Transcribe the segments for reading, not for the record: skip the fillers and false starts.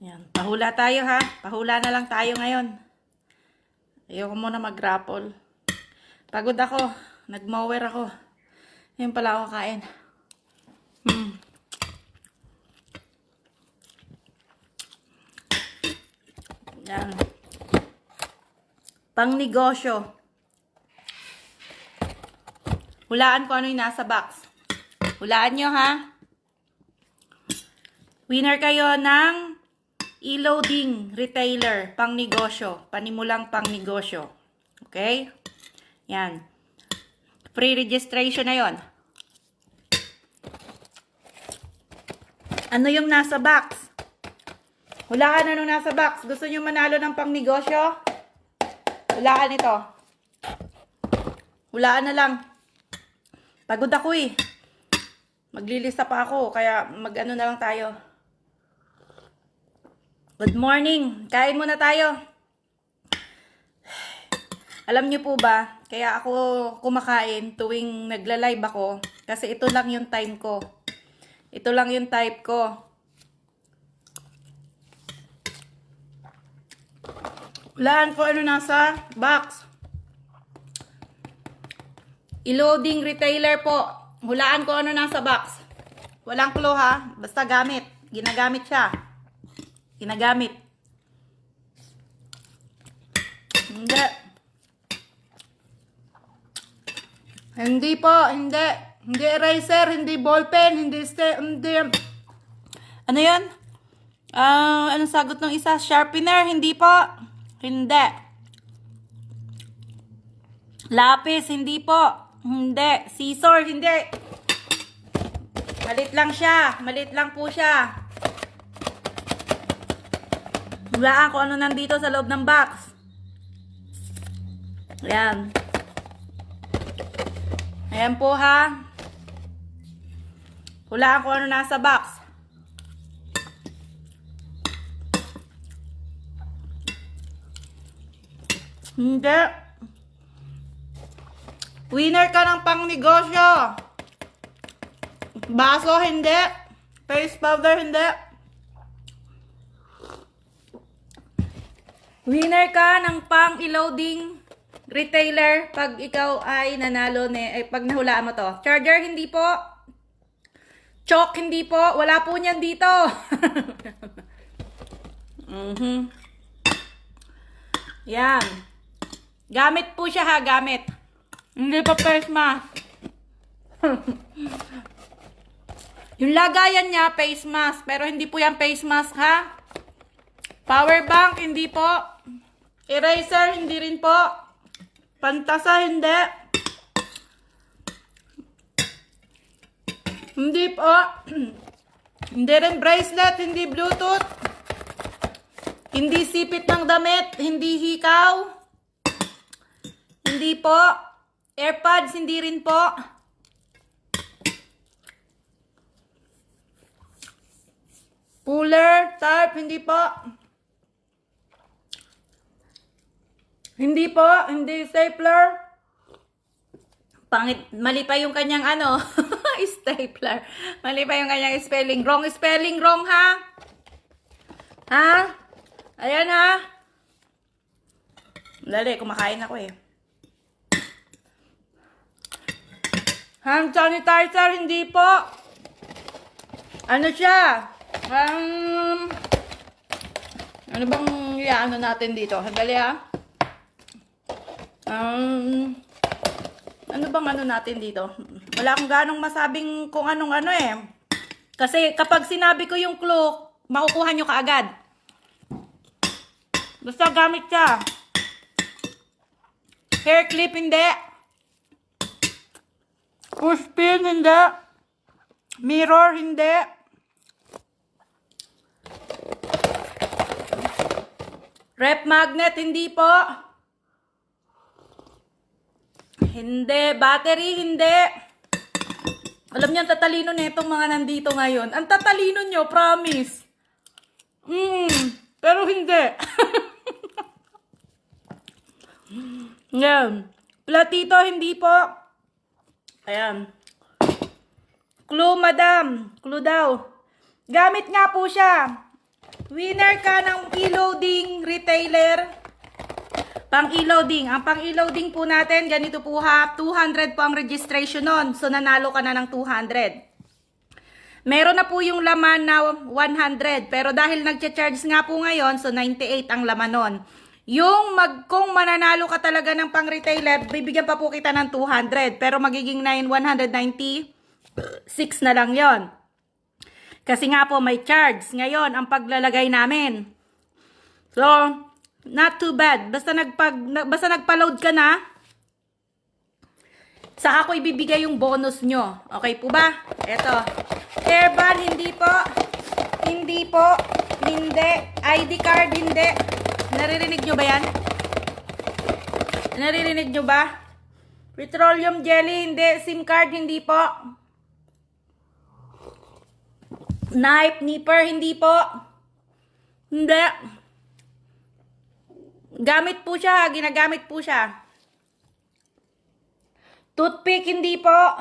Yan. Pahula tayo ha. Pahula na lang tayo ngayon. Ayoko muna mag-grapple. Pagod ako. Nag-mower ako. Ngayon pala ako kain. Yan. Pang negosyo. Hulaan ko ano yung nasa box. Hulaan nyo ha. Winner kayo ng e-loading retailer pang negosyo. Panimulang pang negosyo. Okay? Yan. Free registration na yon. Ano yung nasa box? Hulaan ano nasa box. Gusto nyo manalo ng pang negosyo? Hulaan ito. Hulaan na lang. Pagod ako eh. Maglilista pa ako. Kaya mag-ano na lang tayo. Good morning. Kain muna tayo. Alam niyo po ba, kaya ako kumakain tuwing nagla-live ako. Kasi ito lang yung time ko. Ito lang yung type ko. Hulaan ko ano nasa box. I-loading retailer po. Hulaan ko ano nasa box. Walang clue ha. Basta gamit. Ginagamit siya. Ginagamit. Hindi. Hindi po. Hindi. Hindi eraser. Hindi ballpen. Hindi. Ano yan? Anong sagot ng isa? Sharpener. Hindi po. Hindi. Lapis. Hindi po. Hindi. Scissor, hindi. Malit lang siya. Malit lang po siya. Hulaan ko ano nandito sa loob ng box. Ayan. Ayan po ha. Hulaan ko ano nasa box. Hindi. Winner ka ng pang negosyo. Baso, hindi. Face powder, hindi. Winner ka ng pang i-loading retailer pag ikaw ay nanalo pag nahulaan mo to. Charger, hindi po. Chalk, hindi po. Wala po niyan dito. Yan. Gamit po siya ha, gamit. Hindi pa face mask. Yung lagayan niya, face mask. Pero hindi po yan face mask, ha? Power bank, hindi po. Eraser, hindi rin po. Pantasa, hindi. Hindi po. Hindi rin bracelet, hindi Bluetooth. Hindi sipit ng damit, hindi hikaw. Hindi po. AirPods, hindi rin po. Puller, tarp, hindi po. Hindi po, hindi stapler. Pangit, mali pa yung kanyang ano, stapler. Mali pa yung kanyang spelling. Wrong spelling, wrong ha? Ha? Ayan ha? Dali, kumakain ako eh. Hand sanitizer, hindi po. Ano siya? Ano bang iaano natin dito? Sandali ha. Ano bang ano natin dito? Wala akong ganong masabing kung anong ano eh. Kasi kapag sinabi ko yung clue, makukuha nyo kaagad. Basta gamit siya. Hair clip, hindi. Push pin, hindi. Mirror, hindi. Rep magnet, hindi po. Hindi. Battery, hindi. Alam niyo, ang tatalino netong mga nandito ngayon. Ang tatalino nyo, promise. Pero hindi. Yan. Platito, hindi po. Ayan. Clue, madam. Clue daw. Gamit nga po siya. Winner ka ng e-loading retailer. Pang e-loading. Ang pang e-loading po natin, ganito po ha, 200 po ang registration nun. So, nanalo ka na ng 200. Meron na po yung laman na 100. Pero dahil nagcha-charge nga po ngayon, so 98 ang laman nun. Kung mananalo ka talaga ng pang retailer, bibigyan pa po kita ng 200. Pero magiging 196 na lang yon. Kasi nga po may charge. Ngayon, ang paglalagay namin. So, not too bad. Basta nagpa-load ka na, saka ko ibibigay yung bonus nyo. Okay po ba? Eto. Airban, hindi po. Hindi po. Hindi. ID card, hindi. Naririnig nyo ba yan? Naririnig nyo ba? Petroleum jelly, hindi. SIM card, hindi po. Knife, nipper, hindi po. Hindi. Gamit po siya, ginagamit po siya. Toothpick, hindi po.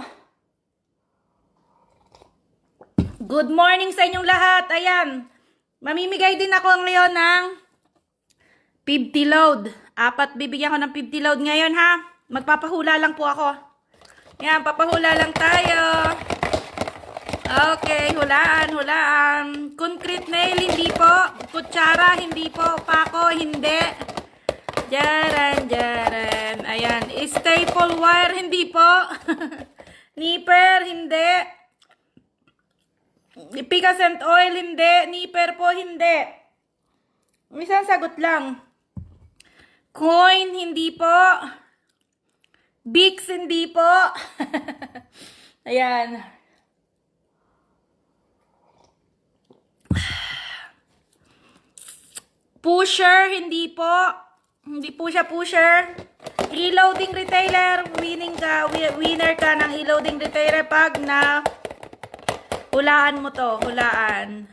Good morning sa inyong lahat. Ayan. Mamimigay din ako ngayon ng 50 load. Bibigyan ko ng 50 load ngayon ha. Magpapahula lang po ako. Ayan, papahula lang tayo. Okay, hulaan. Concrete nail, hindi po. Kutsara, hindi po. Pako, hindi. Jaran. Ayan. Staple wire, hindi po. Nipper, hindi. Picascent oil, hindi. Nipper po, hindi. Isang sagot lang. Coin, hindi po. Bix, hindi po. Ayan. Pusher, hindi po. Hindi po siya pusher. E-loading retailer, winner ka ng e-loading retailer pag na hulaan mo to, hulaan.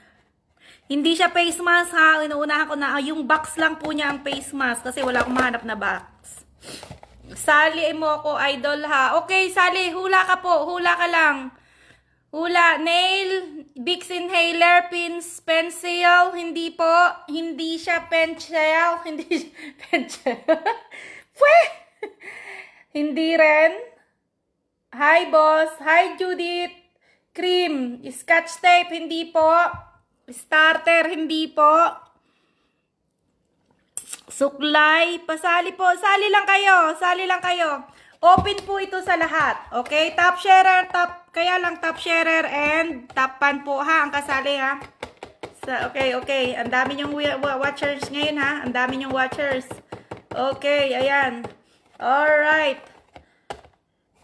Hindi siya face mask ha, inuunahan ko na, yung box lang po niya ang face mask kasi wala akong mahanap na box. Sali mo ako, idol ha. Okay, Sali, hula ka po, hula ka lang. Hula, nail, Vicks inhaler, pins, pencil, hindi po, hindi siya pencil, hindi siya pencil. Pweh! Hindi rin. Hi, boss. Hi, Judith. Cream, scotch tape, hindi po. Starter, hindi po. Suklay, pasali po. Sali lang kayo. Open po ito sa lahat. Okay? Top sharer, kaya lang top sharer and top pan po ha, ang kasali ha. Okay. Ang dami nyong watchers ngayon ha. Ang dami nyong watchers. Okay, ayan. Alright.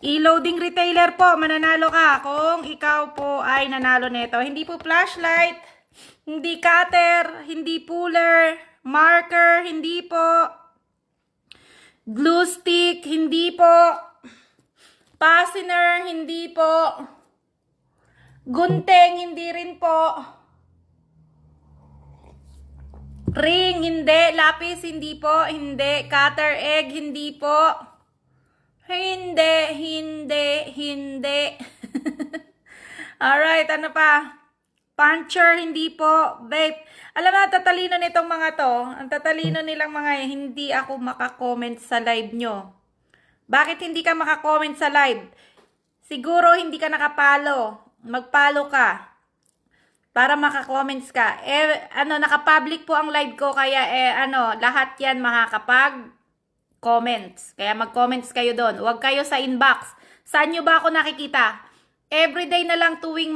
E-loading retailer po, mananalo ka kung ikaw po ay nanalo nito. Hindi po flashlight, hindi cutter, hindi puller, marker, hindi po. Glue stick, hindi po. Fastener, hindi po. Gunting, hindi rin po. Ring, hindi. Lapis, hindi po. Hindi. Cutter egg, hindi po. Hindi. Alright, ano pa? Puncher, hindi po. Vape. Alam mo, tatalino nitong mga to. Ang tatalino nilang mga hindi ako makakomment sa live nyo. Bakit hindi ka makakomment sa live? Siguro hindi ka nakapalo. Magpalo ka. Para makakomments ka. Nakapublic po ang live ko. Kaya, lahat yan makakapag-comments. Kaya mag-comments kayo doon. Huwag kayo sa inbox. Saan nyo ba ako nakikita? Everyday na lang tuwing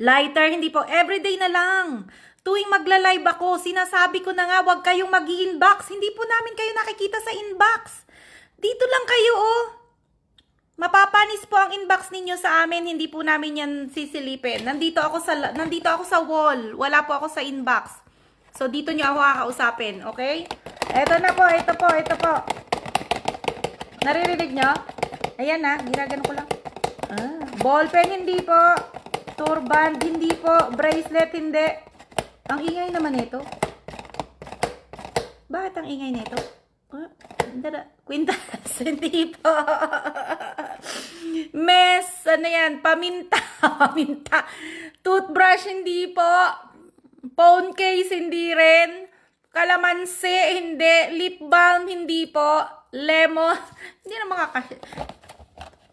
lighter, hindi po. Everyday na lang. Tuwing magla-live ako, sinasabi ko na nga, huwag kayong mag-i-inbox. Hindi po namin kayo nakikita sa inbox. Dito lang kayo, oh. Mapapanis po ang inbox ninyo sa amin. Hindi po namin yan sisilipin. Nandito ako sa wall. Wala po ako sa inbox. So, dito nyo ako kakausapin. Okay? Ito na po. Ito po. Naririnig nyo? Ayan na. Ginagano ko lang. Ballpen, hindi po. Turban, hindi po. Bracelet, hindi. Ang ingay naman ito. Bakit ang ingay nito? Quintas, hindi po. Mess, ano yan? Paminta. Toothbrush, hindi po. Phone case, hindi rin. Kalamansi, hindi. Lip balm, hindi po. Lemon, hindi na makakasya.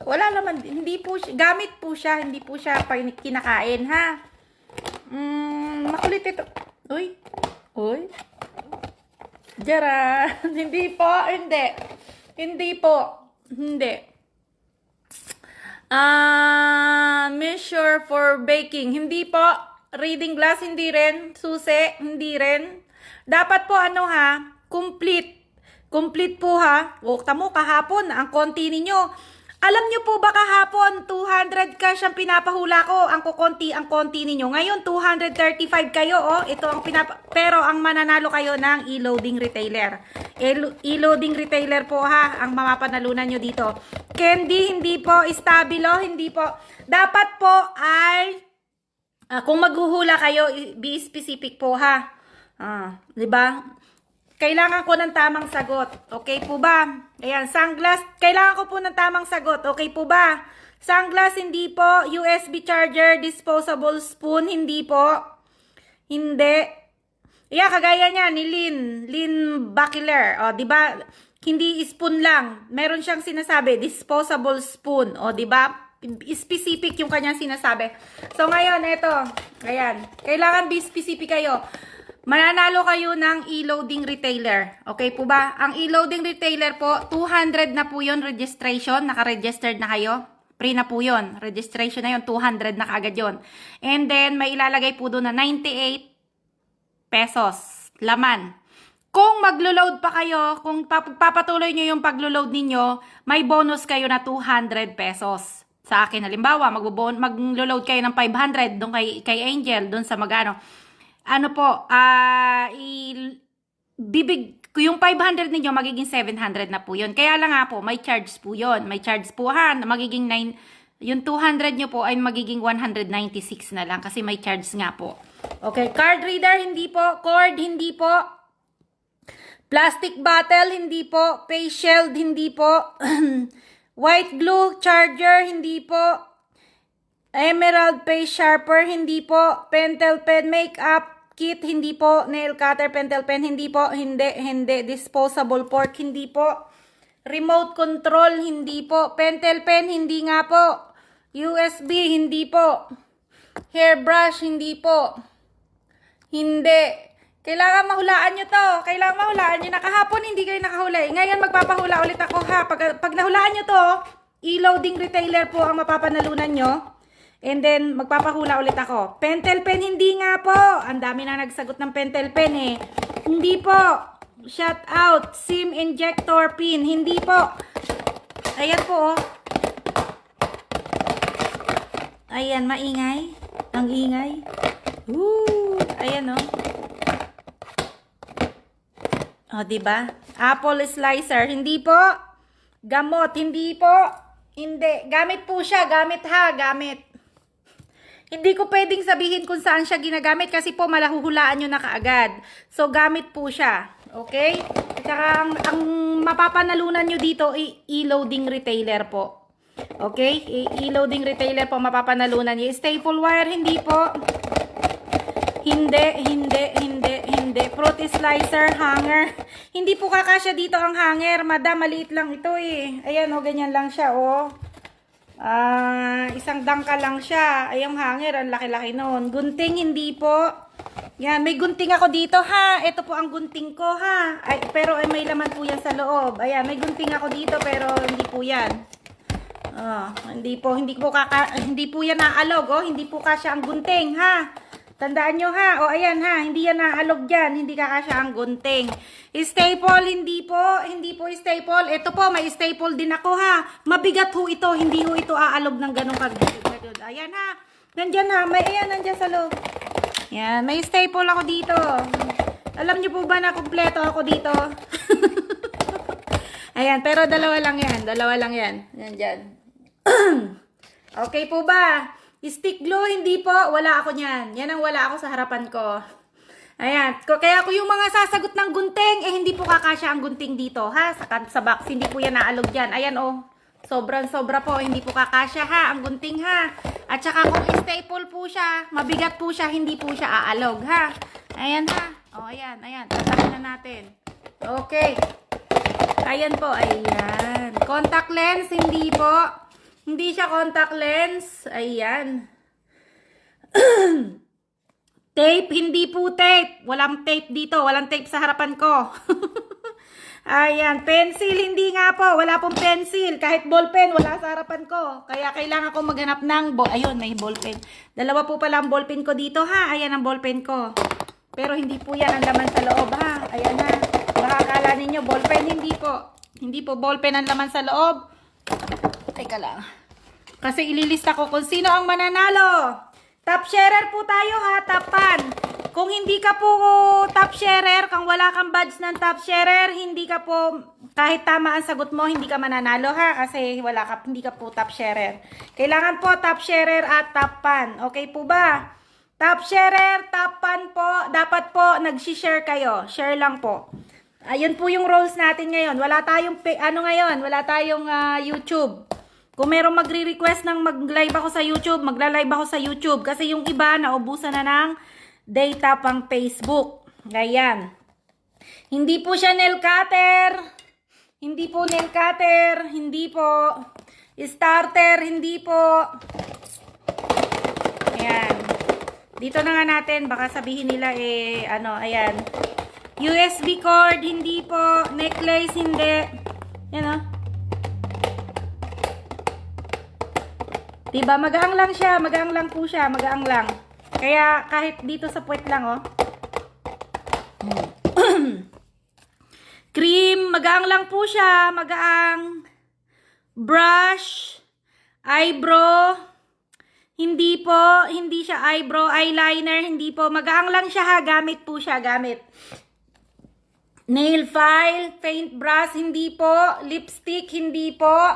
Wala naman, hindi po siya, gamit po siya, hindi po siya kinakain, ha? Makulit ito. Uy. Uy. Jara. Hindi po, hindi. Hindi po. Hindi. Measure for baking. Hindi po. Reading glass, hindi rin. Susi, hindi rin. Dapat po, ano ha, complete. Complete po ha. O, tamo, kahapon, ang konti ninyo. Alam nyo po ba kahapon, 200 cash ang pinapahula ko. Ang konti ninyo. Ngayon, 235 kayo, oh. Ito ang pero ang mananalo kayo ng e-loading retailer. E-loading retailer po ha, ang mapapanalunan nyo dito. Candy, hindi po. Stabilo, hindi po. Dapat po ay, kung maghuhula kayo, be specific po ha. Diba? Kailangan ko ng tamang sagot. Okay po ba? Ayan, sunglass. Kailangan ko po ng tamang sagot. Okay po ba? Sunglass, hindi po. USB charger, disposable spoon, hindi po. Hindi. Ayan, kagaya niya ni Lynn Buckler. O, diba? Hindi spoon lang. Meron siyang sinasabi, disposable spoon. O, diba? Specific yung kanyang sinasabi. So, ngayon, ito. Ayan. Kailangan be specific kayo. Mananalo kayo ng e-loading retailer. Okay po ba? Ang e-loading retailer po, 200 na po yun registration. Naka-registered na kayo. Free na po yun. Registration na yun. 200 na kaagad yun. And then, may ilalagay po doon na 98 pesos. Laman. Kung maglo-load pa kayo, kung papatuloy nyo yung paglo-load ninyo, may bonus kayo na 200 pesos. Sa akin, halimbawa, maglo-load kayo ng 500 doon kay Angel, doon sa magano. Ano po, yung 500 ninyo, magiging 700 na po yun. Kaya lang nga po, may charge po yun. May charge po ha, magiging 9, yung 200 nyo po ay magiging 196 na lang kasi may charge nga po. Okay, card reader, hindi po. Cord, hindi po. Plastic bottle, hindi po. Face shield, hindi po. White glue, charger, hindi po. Emerald face sharper, hindi po. Pentel pen, makeup kit, hindi po. Nail cutter, pentel pen, hindi po. Hindi. Disposable fork, hindi po. Remote control, hindi po. Pentel pen, hindi nga po. USB, hindi po. Hairbrush, hindi po. Hindi. Kailangan mahulaan nyo to. Kailangan mahulaan nyo. Nakahapon, hindi kayo nakahuli. Ngayon, magpapahula ulit ako ha. Pag nahulaan nyo to, e-loading retailer po ang mapapanalunan nyo. And then, magpapahula ulit ako. Pentel pen, hindi nga po. Ang dami na nagsagot ng pentel pen eh. Hindi po. Shut out. SIM injector pin. Hindi po. Ayan po oh. Ayan, maingay. Ang ingay. Woo! Ayan oh. O, diba? Apple slicer. Hindi po. Gamot. Hindi po. Hindi. Gamit po siya. Gamit ha. Gamit. Hindi ko pwedeng sabihin kung saan siya ginagamit kasi po malahuhulaan nyo na kaagad. So, gamit po siya. Okay? At saka, ang mapapanalunan nyo dito ay e-loading retailer po. Okay? E-loading retailer po mapapanalunan nyo. Staple wire, hindi po. Hindi. Fruit slicer, hanger. Hindi po kakasya dito ang hanger. Madam, maliit lang ito eh. Ayan o, ganyan lang siya o. Isang dangka lang siya. Ay, yung hanger, ang laki-laki noon. Gunting, hindi po. Yan, may gunting ako dito, ha. Ito po ang gunting ko, ha. Ay, pero may laman po yan sa loob. Ayan, may gunting ako dito, pero hindi po yan. Hindi po yan naalog, oh. Hindi po kasya ang gunting, ha. Tandaan nyo, ha. O, ayan, ha. Hindi yan naalog dyan. Hindi kakasya ang gunting. Staple, hindi po. Hindi po staple. Ito po, may staple din ako, ha. Mabigat ho ito. Hindi ho ito aalog ng ganong kagulod. Ayan, ha. Nandyan, ha. Ayan, nandyan sa loob. Yan. May staple ako dito. Alam nyo po ba na kumpleto ako dito? Ayan, pero dalawa lang yan. Dalawa lang yan. Nandyan. Okay po ba? Stick glue, hindi po. Wala ako niyan. Yan ang wala ako sa harapan ko. Ayan. Kaya ko yung mga sasagot ng gunting, hindi po kakasya ang gunting dito, ha? Sa box. Hindi po yan naalog dyan. Ayan, oh. Sobrang-sobra po, hindi po kakasya ha, ang gunting ha. At saka kung staple po siya, mabigat po siya, hindi po siya aalog ha. Ayan ha. O, ayan, ayan. Tatakin na natin. Okay. Ayan po, ayan. Contact lens, hindi po. Hindi siya contact lens. Ayan. Tape, hindi po tape. Walang tape dito. Walang tape sa harapan ko. Ayan, pencil, hindi nga po. Wala pong pencil. Kahit ballpen, wala sa harapan ko. Kaya kailangan ko maghanap ng ayun, may ballpen. Dalawa po pala ang ballpen ko dito, ha? Ayan ang ballpen ko. Pero hindi po yan ang laman sa loob, ha? Ayan na. Baka akala ninyo, ballpen, hindi po. Hindi po ballpen ang laman sa loob. Teka lang. Kasi ililista ko kung sino ang mananalo. Top sharer po tayo, ha? Tapan. Kung hindi ka po top sharer, kung wala kang badge ng top sharer, hindi ka po, kahit tama ang sagot mo, hindi ka mananalo ha, kasi hindi ka po top sharer. Kailangan po top sharer at top pan. Okay po ba? Top sharer, top pan po, dapat po nag-share kayo. Share lang po. Ayun po yung roles natin ngayon. Wala tayong, ngayon, wala tayong YouTube. Kung merong magre-request ng mag-live ako sa YouTube, magla-live ako sa YouTube. Kasi yung iba, naubusan na ng data pang Facebook. Ganyan. Hindi po siya nail cutter. Hindi po nail cutter. Hindi po. Starter. Hindi po. Ayan. Dito na nga natin. Baka sabihin nila ayan. USB cord. Hindi po. Necklace. Hindi. Yan o. Diba? Magaang lang siya. Magaang lang po siya. Magaang lang. Kaya kahit dito sa puwet lang, oh. Cream, magaang lang po siya, magaang. Brush, eyebrow, hindi po, hindi siya eyebrow, eyeliner, hindi po. Magaang lang siya ha, gamit po siya, gamit. Nail file, paintbrush, hindi po. Lipstick, hindi po.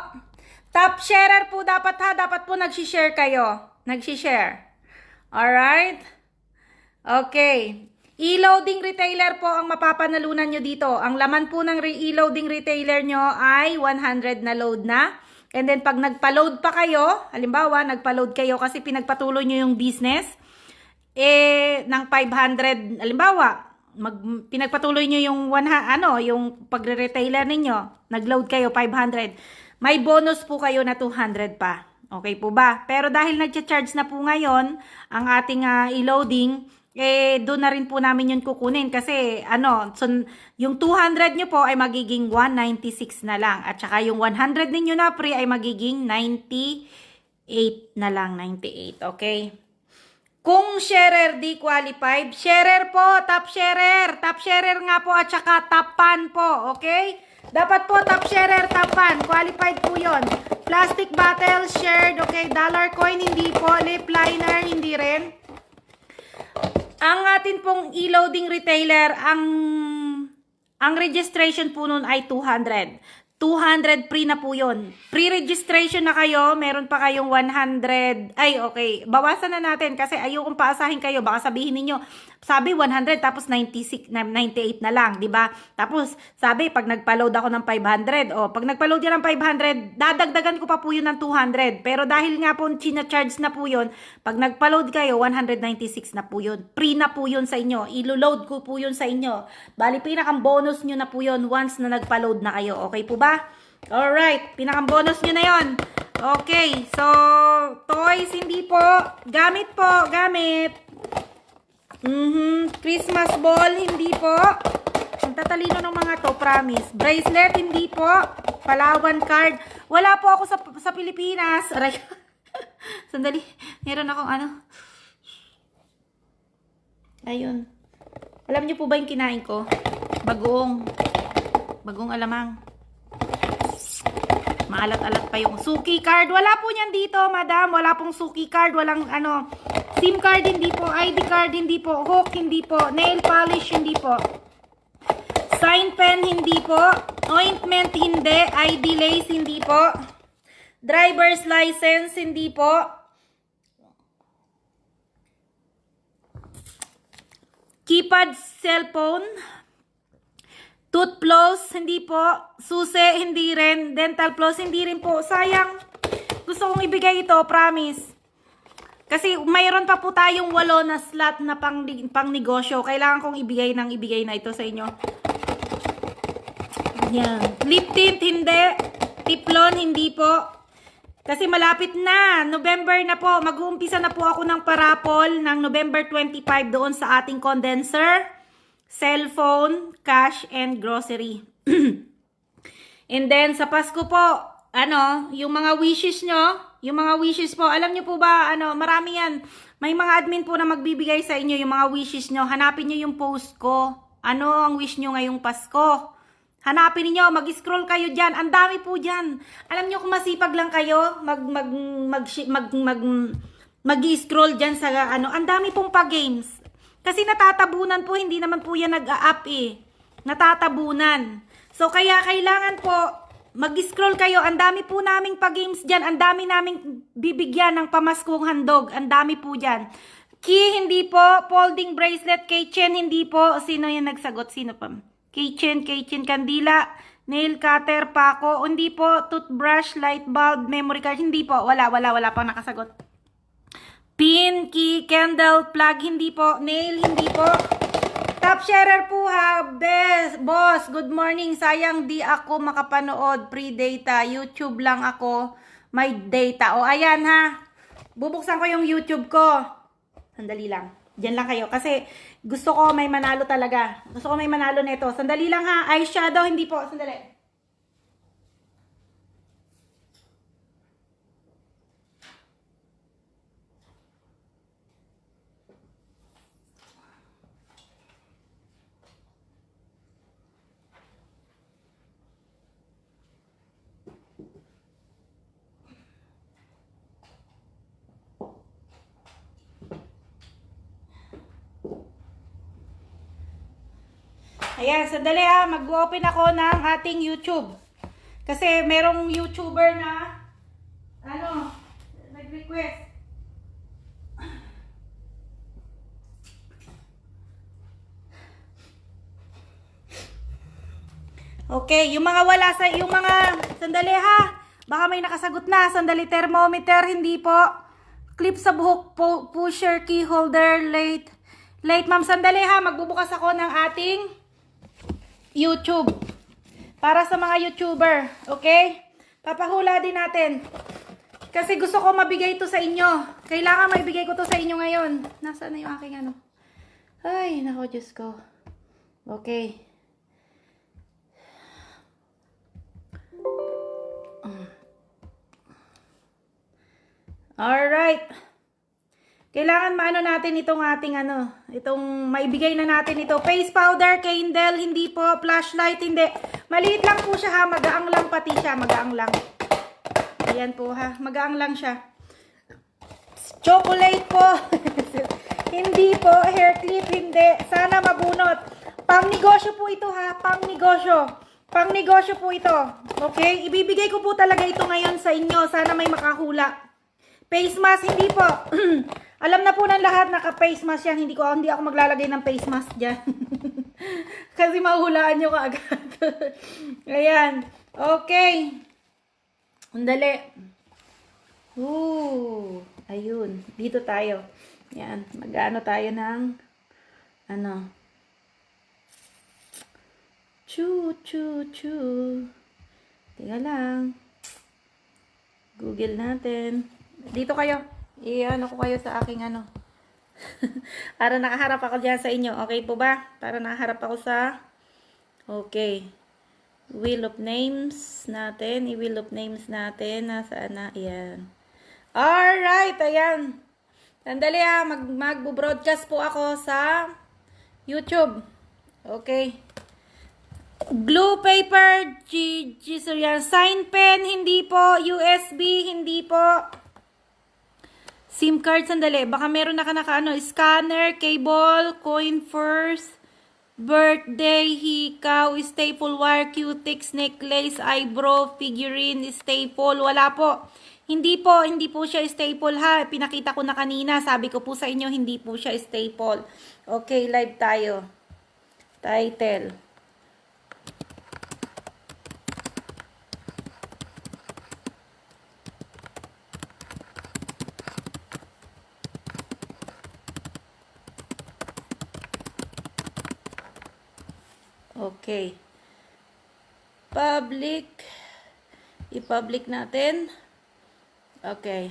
Top sharer po dapat ha, dapat po nag-share kayo. Nag-share. Alright? Okay. E-loading retailer po ang mapapanalunan nyo dito. Ang laman po ng e-loading retailer nyo ay 100 na load na. And then pag nagpa-load pa kayo, halimbawa, nagpa-load kayo kasi pinagpatuloy nyo yung business, ng 500, halimbawa, pinagpatuloy nyo yung yung pagre-retailer ninyo, nag-load kayo 500. May bonus po kayo na 200 pa. Okay po ba? Pero dahil nag-charge na po ngayon ang ating e-loading, doon na rin po namin yun kukunin kasi so, yung 200 nyo po ay magiging 196 na lang. At saka yung 100 ninyo na free ay magiging 98 na lang. 98, okay? Kung sharer di qualified, sharer po, top sharer. Top sharer nga po at saka top pan po, okay? Dapat po top sharer, top pan. Qualified po yun. Plastic bottle, shared, okay. Dollar coin, hindi po. Lip liner, hindi rin. Ang atin pong e-loading retailer, ang registration po nun ay 200. 200 free na po yun. Pre-registration na kayo, meron pa kayong 100. Ay, okay. Bawasan na natin kasi ayokong paasahin kayo. Baka sabihin niyo sabi 100 tapos 96, 98 na lang, di ba? Tapos, sabi, pag nagpa-load ako ng 500, pag nagpa-load yan ng 500, dadagdagan ko pa po yun ng 200. Pero dahil nga po, charge na po yun, pag nagpa-load kayo, 196 na po yun. Free na po yun sa inyo. Ilo-load ko po yun sa inyo. Bali, pinakang bonus nyo na po yun once na nagpa-load na kayo. Okay po ba? Alright, pinakang bonus nyo na yon. Okay, so, toys, hindi po. Gamit po, gamit. Christmas ball, hindi po. Ang tatalino ng mga to, promise. Bracelet, hindi po. Palawan card. Wala po ako sa Pilipinas. Aray. Sandali, meron akong Ayun. Alam niyo po ba yung kinain ko? Bagong alamang. Maalat-alat pa yung Suki card. Wala po niyan dito, madam. Wala pong Suki card. Walang SIM card, hindi po. ID card, hindi po. Hook, hindi po. Nail polish, hindi po. Sign pen, hindi po. Ointment, hindi. ID lace, hindi po. Driver's license, hindi po. Keypad cellphone. Tooth floss, hindi po. Susi, hindi rin. Dental floss, hindi rin po. Sayang. Gusto kong ibigay ito, promise. Kasi mayroon pa po tayong 8 na slot na pang negosyo. Kailangan kong ibigay na ito sa inyo. Yan. Lip tint, hindi. Tiplon, hindi po. Kasi malapit na. November na po. Mag-uumpisa na po ako ng parapol ng November 25 doon sa ating condenser, cellphone, cash, and grocery. And then, sa Pasko po, yung mga wishes nyo, alam nyo po ba, marami yan. May mga admin po na magbibigay sa inyo yung mga wishes nyo. Hanapin nyo yung post ko. Ano ang wish nyo ngayong Pasko? Hanapin niyo, mag-scroll kayo diyan. Ang dami po diyan. Alam niyo kung masipag lang kayo, mag-scroll diyan sa ang dami pong pa-games. Kasi natatabunan po, hindi naman po 'yan nag-a-up eh. Natatabunan. So kaya kailangan po mag-scroll kayo. Ang dami po naming pa-games diyan. Ang dami naming bibigyan ng pamaskong handog. Ang dami po diyan. Key, hindi po. Folding bracelet, keychain, hindi po. Sino yung nagsagot? Sino pa? Keychain, kandila, nail cutter, pako, hindi po, toothbrush, light bulb, memory card, hindi po, wala pang nakasagot. Pin, key, candle, plug, hindi po, nail, hindi po. Top sharer po ha, best, boss, good morning, sayang di ako makapanood, pre-data, YouTube lang ako, may data. O ayan ha, bubuksan ko yung YouTube ko, sandali lang. Diyan lang kayo. Kasi gusto ko may manalo talaga. Gusto ko may manalo nito. Sandali lang ha. Eyeshadow, hindi po. Sandali. Ayan, sandali ha. Mag-open ako ng ating YouTube. Kasi merong YouTuber na nag-request. Okay, yung mga sandali ha. Baka may nakasagot na. Sandali, thermometer, hindi po. Clip sa buhok, pusher, key holder, late, ma'am, sandali ha. Magbubukas ako ng ating YouTube. Para sa mga YouTuber. Okay? Papahula din natin. Kasi gusto ko mabigay ito sa inyo. Kailangan maibigay ko to sa inyo ngayon. Nasaan na yung aking Ay, nako, Diyos ko. Okay. Alright. Kailangan maano natin itong ating itong maibigay na natin ito. Face powder, candle, hindi po. Flashlight, hindi. Maliit lang po siya ha. Magaang lang pati siya. Magaang lang. Ayan po ha. Magaang lang siya. Chocolate po. Hindi po. Hair clip, hindi. Sana mabunot. Pang negosyo po ito ha. Pang negosyo. Pang negosyo po ito. Okay? Ibibigay ko po talaga ito ngayon sa inyo. Sana may makahula. Face mask, hindi po. Alam na po ng lahat naka-face mask yan. Hindi ako maglalagay ng face mask dyan. Kasi mahulaan nyo kaagad. Ayan. Okay. Andali. Ayun. Dito tayo. Ayan. Mag-ano tayo ng Chu. Tingnan lang. Google natin. Dito kayo. I-ano ko kayo sa aking para nakaharap ako dyan sa inyo. Okay po ba? Para nakaharap ako sa okay. Wheel of names natin. I-wheel of names natin. Nasaan na? Ayan. Alright. Ayan. Sandali ha. Mag-broadcast po ako sa YouTube. Okay. Glue paper. Sign pen. Hindi po. USB. Hindi po. SIM card, sandali. Baka meron na scanner, cable, coin first, birthday, hikaw, staple wire, cutex, necklace, eyebrow, figurine, staple. Wala po. Hindi po siya staple ha. Pinakita ko na kanina. Sabi ko po sa inyo, hindi po siya staple. Okay, live tayo. Title. Okay. Public. I-public natin. Okay.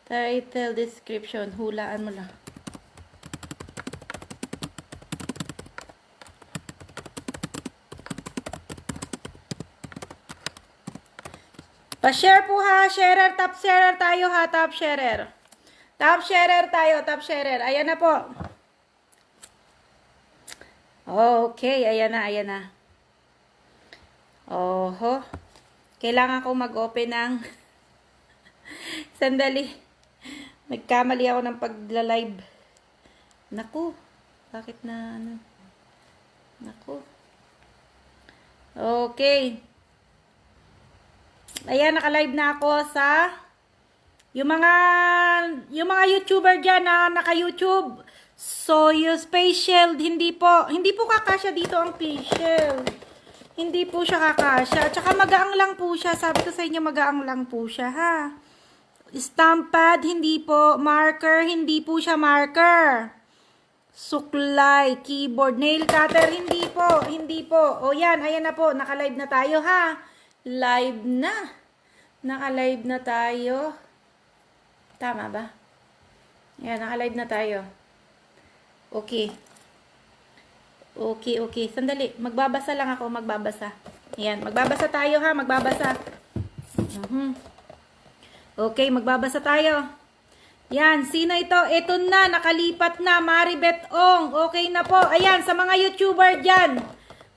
Title, description. Hulaan mo lang. Pa-share po ha. Sharer, top sharer tayo ha. Top sharer. Top sharer tayo. Top sharer. Ayan na po. Okay. Ayan na. Ayan na. Oho. Kailangan ko mag-open ng... Sandali. Nagkamali ako ng pagla-live. Naku. Bakit na ano? Naku. Okay. Ayan, naka-live na ako sa yung mga YouTuber dyan na naka-YouTube. So, yung face shield, hindi po kakasya dito ang face shield. Hindi po siya kakasya. Tsaka magaang lang po siya. Sabi ko sa inyo, magaang lang po siya, ha. Stamp pad, hindi po. Marker, hindi po siya marker. Suklay, keyboard, nail cutter, hindi po. Hindi po. O yan, ayan na po. Naka-live na tayo, ha. Live na. Naka-live na tayo. Tama ba? Ayan, naka-live na tayo. Okay. Okay. Sandali. Magbabasa lang ako. Magbabasa. Ayan. Magbabasa tayo ha. Magbabasa. Okay. Magbabasa tayo. Yan. Sino ito? Ito na. Nakalipat na. Maribeth Ong. Okay na po. Ayan. Sa mga YouTuber dyan.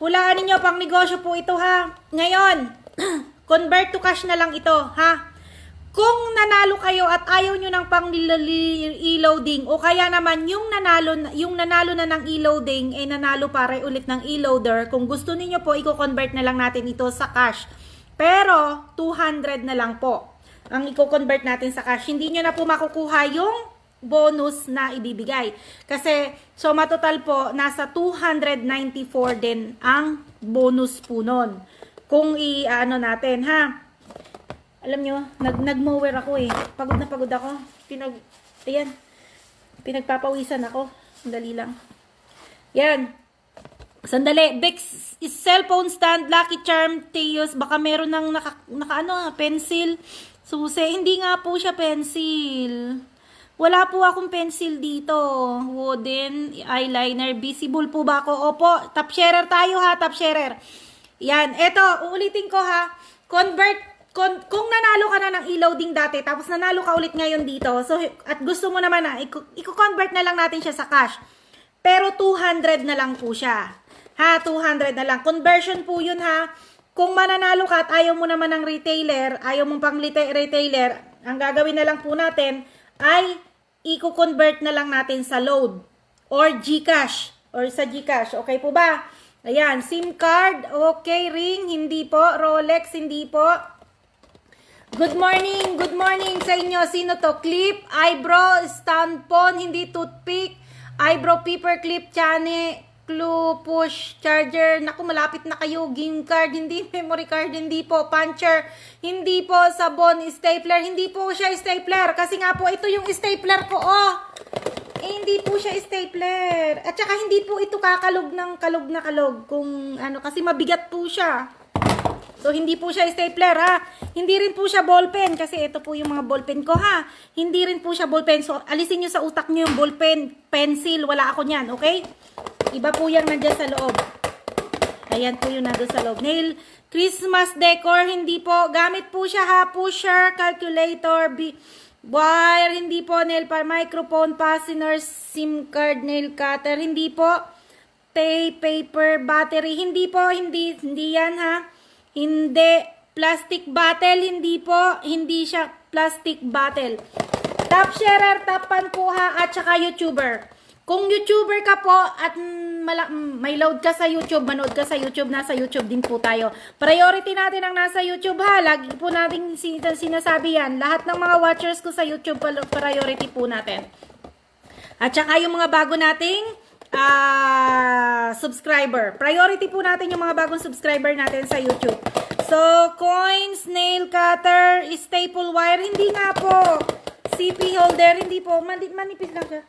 Hulaan ninyo. Pang negosyo po ito ha. Ngayon. Convert to cash na lang ito, ha? Kung nanalo kayo at ayaw nyo ng pang e-loading o kaya naman yung nanalo na ng e-loading nanalo para ulit ng e-loader, kung gusto niyo po i-convert na lang natin ito sa cash. Pero 200 na lang po ang i-convert natin sa cash. Hindi nyo na po makukuha yung bonus na ibibigay. Kasi suma total po nasa 294 din ang bonus po nun. Kung i-ano natin, ha? Alam nyo, nag-mower ako eh. Pagod na pagod ako. Ayan. Pinagpapawisan ako. Sandali lang. Yan. Sandali. Bex is cellphone stand, Lucky Charm, Teos. Baka meron ng pencil. Susi. Hindi nga po siya pencil. Wala po akong pencil dito. Wooden, eyeliner. Visible po ba ako? Opo. Top sharer tayo ha. Top sharer. Yan, eto, uulitin ko ha. Kung nanalo ka na ng e-loading dati, tapos nanalo ka ulit ngayon dito, so, at gusto mo naman na, i-convert na lang natin siya sa cash. Pero 200 na lang po siya. Ha, 200 na lang. Conversion po yun ha. Kung mananalo ka at ayaw mo naman ng retailer, ayaw mong pang retailer, ang gagawin na lang po natin ay i-convert na lang natin sa load or GCash or sa GCash. Okay po ba? Ayan, SIM card, okay, ring, hindi po, Rolex, hindi po. Good morning sa inyo. Sino to? Clip, eyebrow, stand phone, hindi toothpick, eyebrow paper clip, chane, clue, push, charger. Naku, malapit na kayo. Game card, hindi, memory card, hindi po, puncher, hindi po, sabon, stapler, hindi po siya stapler. Kasi nga po, ito yung stapler ko, oh. Hindi po siya stapler. At saka hindi po ito kakalog ng kalog na kalog. Kung ano, kasi mabigat po siya. So, hindi po siya stapler, ha. Hindi rin po siya ballpen. Kasi ito po yung mga ballpen ko, ha. Hindi rin po siya ballpen. So, alisin nyo sa utak nyo yung ballpen, pencil. Wala ako nyan, okay? Iba po yung nandyan sa loob. Ayan po yung nandyan sa loob. Nail, Christmas decor, hindi po. Gamit po siya, ha. Pusher, calculator, wire, hindi po, nail par, microphone, fastener, SIM card, nail cutter, hindi po, tape, paper, battery, hindi po, hindi yan ha, hindi, plastic bottle, hindi po, hindi siya plastic bottle. Top sharer, top pan po ha, at saka YouTuber. Kung YouTuber ka po at may load ka sa YouTube, manood ka sa YouTube, nasa YouTube din po tayo. Priority natin ang nasa YouTube ha. Lagi po natin sinasabi yan. Lahat ng mga watchers ko sa YouTube, priority po natin. At saka yung mga bago nating subscriber. Priority po natin yung mga bagong subscriber natin sa YouTube. So, coins, nail cutter, staple wire, hindi nga po. CP holder, hindi po. Manipis lang siya.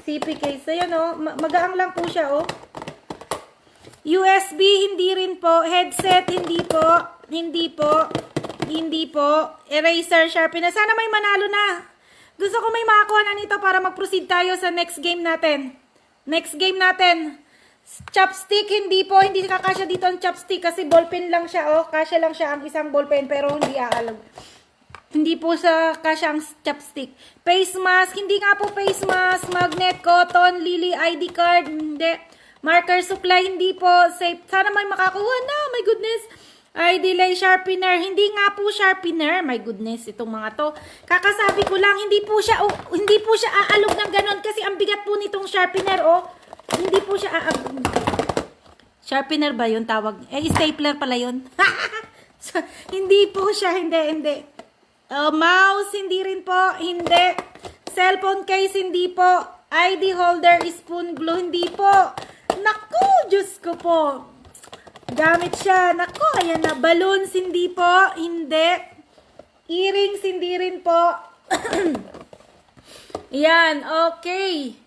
CP case. Ayan, oh. Magaang lang po siya, oh. USB, hindi rin po. Headset, hindi po. Hindi po. Hindi po. Eraser, sharpener. Sana may manalo na. Gusto ko may makakuha na nito para mag-proceed tayo sa next game natin. Next game natin. Chopstick, hindi po. Hindi kakasya dito ang chopstick kasi ballpen lang siya, oh. Kasya lang siya ang isang ballpen pero hindi aalog. Hindi po sa kasya ang chopstick. Face mask, hindi nga po face mask. Magnet, cotton, lily, ID card, hindi. Marker supply, hindi po. Safe. Sana may makakuha na. My goodness. ID delay sharpener. Hindi nga po sharpener. My goodness. Itong mga to. Kakasabi ko lang, hindi po siya aalog ng ganon kasi ang bigat po nitong sharpener, oh. Hindi po siya sharpener ba yun tawag? Stapler pala yun. So, hindi po siya. Hindi. Mouse, hindi rin po. Hindi. Cellphone case, hindi po. ID holder, spoon glue, hindi po. Naku, Diyos ko po. Gamit siya. Naku, ayan na. Balloons, hindi po. Hindi. Earrings, hindi rin po. Yan, okay.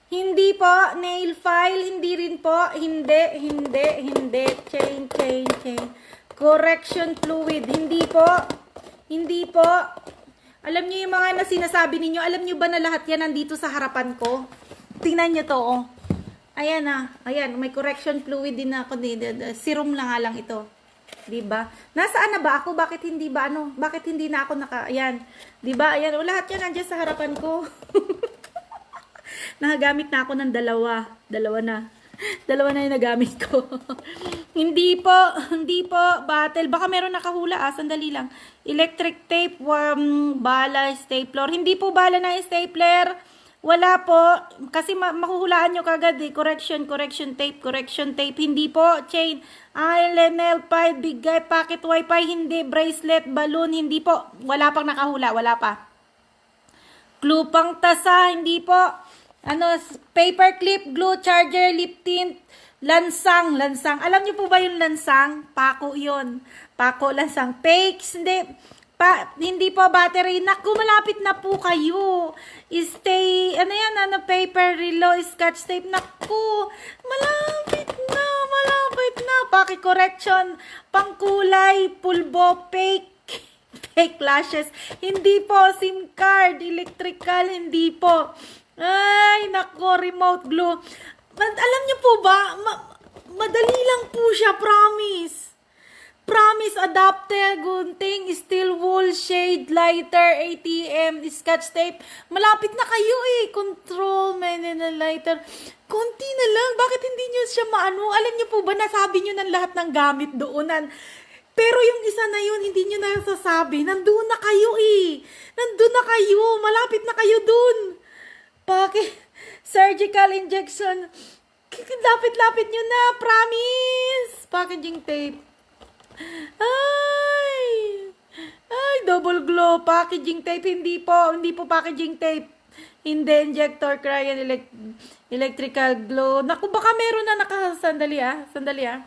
Hindi po. Nail file, hindi rin po. Hindi. Chain. Correction fluid, hindi po. Hindi po. Alam niyo yung mga na sinasabi ninyo, alam niyo ba na lahat yan nandito sa harapan ko? Tingnan niyo to, oh. Ayan na. Ayan, may correction fluid din ako. Serum lang nga lang ito. Diba? Nasaan na ba ako? Bakit hindi ba Bakit hindi na ako ayan. Diba? Ayan, lahat yan nandiyan sa harapan ko. Nakagamit na ako ng dalawa. Dalawa na yung nagamit ko. Hindi po. Battle. Baka meron nakahula, Sandali lang. Electric tape, bala, stapler. Hindi po bala na stapler. Wala po. Kasi mahuhulaan nyo kagad, eh. Correction tape. Hindi po. Chain. Nail pipe, big guy, pocket wifi. Hindi. Bracelet, balloon. Hindi po. Wala pang nakahula. Wala pa. Glue pang tasa. Hindi po. Paper clip, glue, charger, lip tint, lansang. Alam niyo po ba yung lansang? Pako yun. Pako, lansang. Fakes, hindi po battery. Naku, malapit na po kayo. Stay, paper, relo, scotch tape. Naku, malapit na. Pocket correction, pangkulay, pulbo, fake lashes. Hindi po, SIM card, electrical, hindi po. Ay, nako, remote glue. Alam niyo po ba, madali lang po siya, promise. Adapter, gunting, steel wool, shade, lighter, ATM, scotch tape. Malapit na kayo eh. Control, lighter. Konti na lang. Bakit hindi niyo siya Alam niyo po ba, nasabi niyo ng lahat ng gamit doonan. Pero yung isa na yun, hindi nyo na sasabi. Nandun na kayo eh. Malapit na kayo dun. Surgical injection. Lapit-lapit nyo na. Promise. Packaging tape. Ay, double glow. Packaging tape. Hindi po packaging tape. Hindi, injector, crayon, electrical glow. Naku, baka meron na Sandali ah.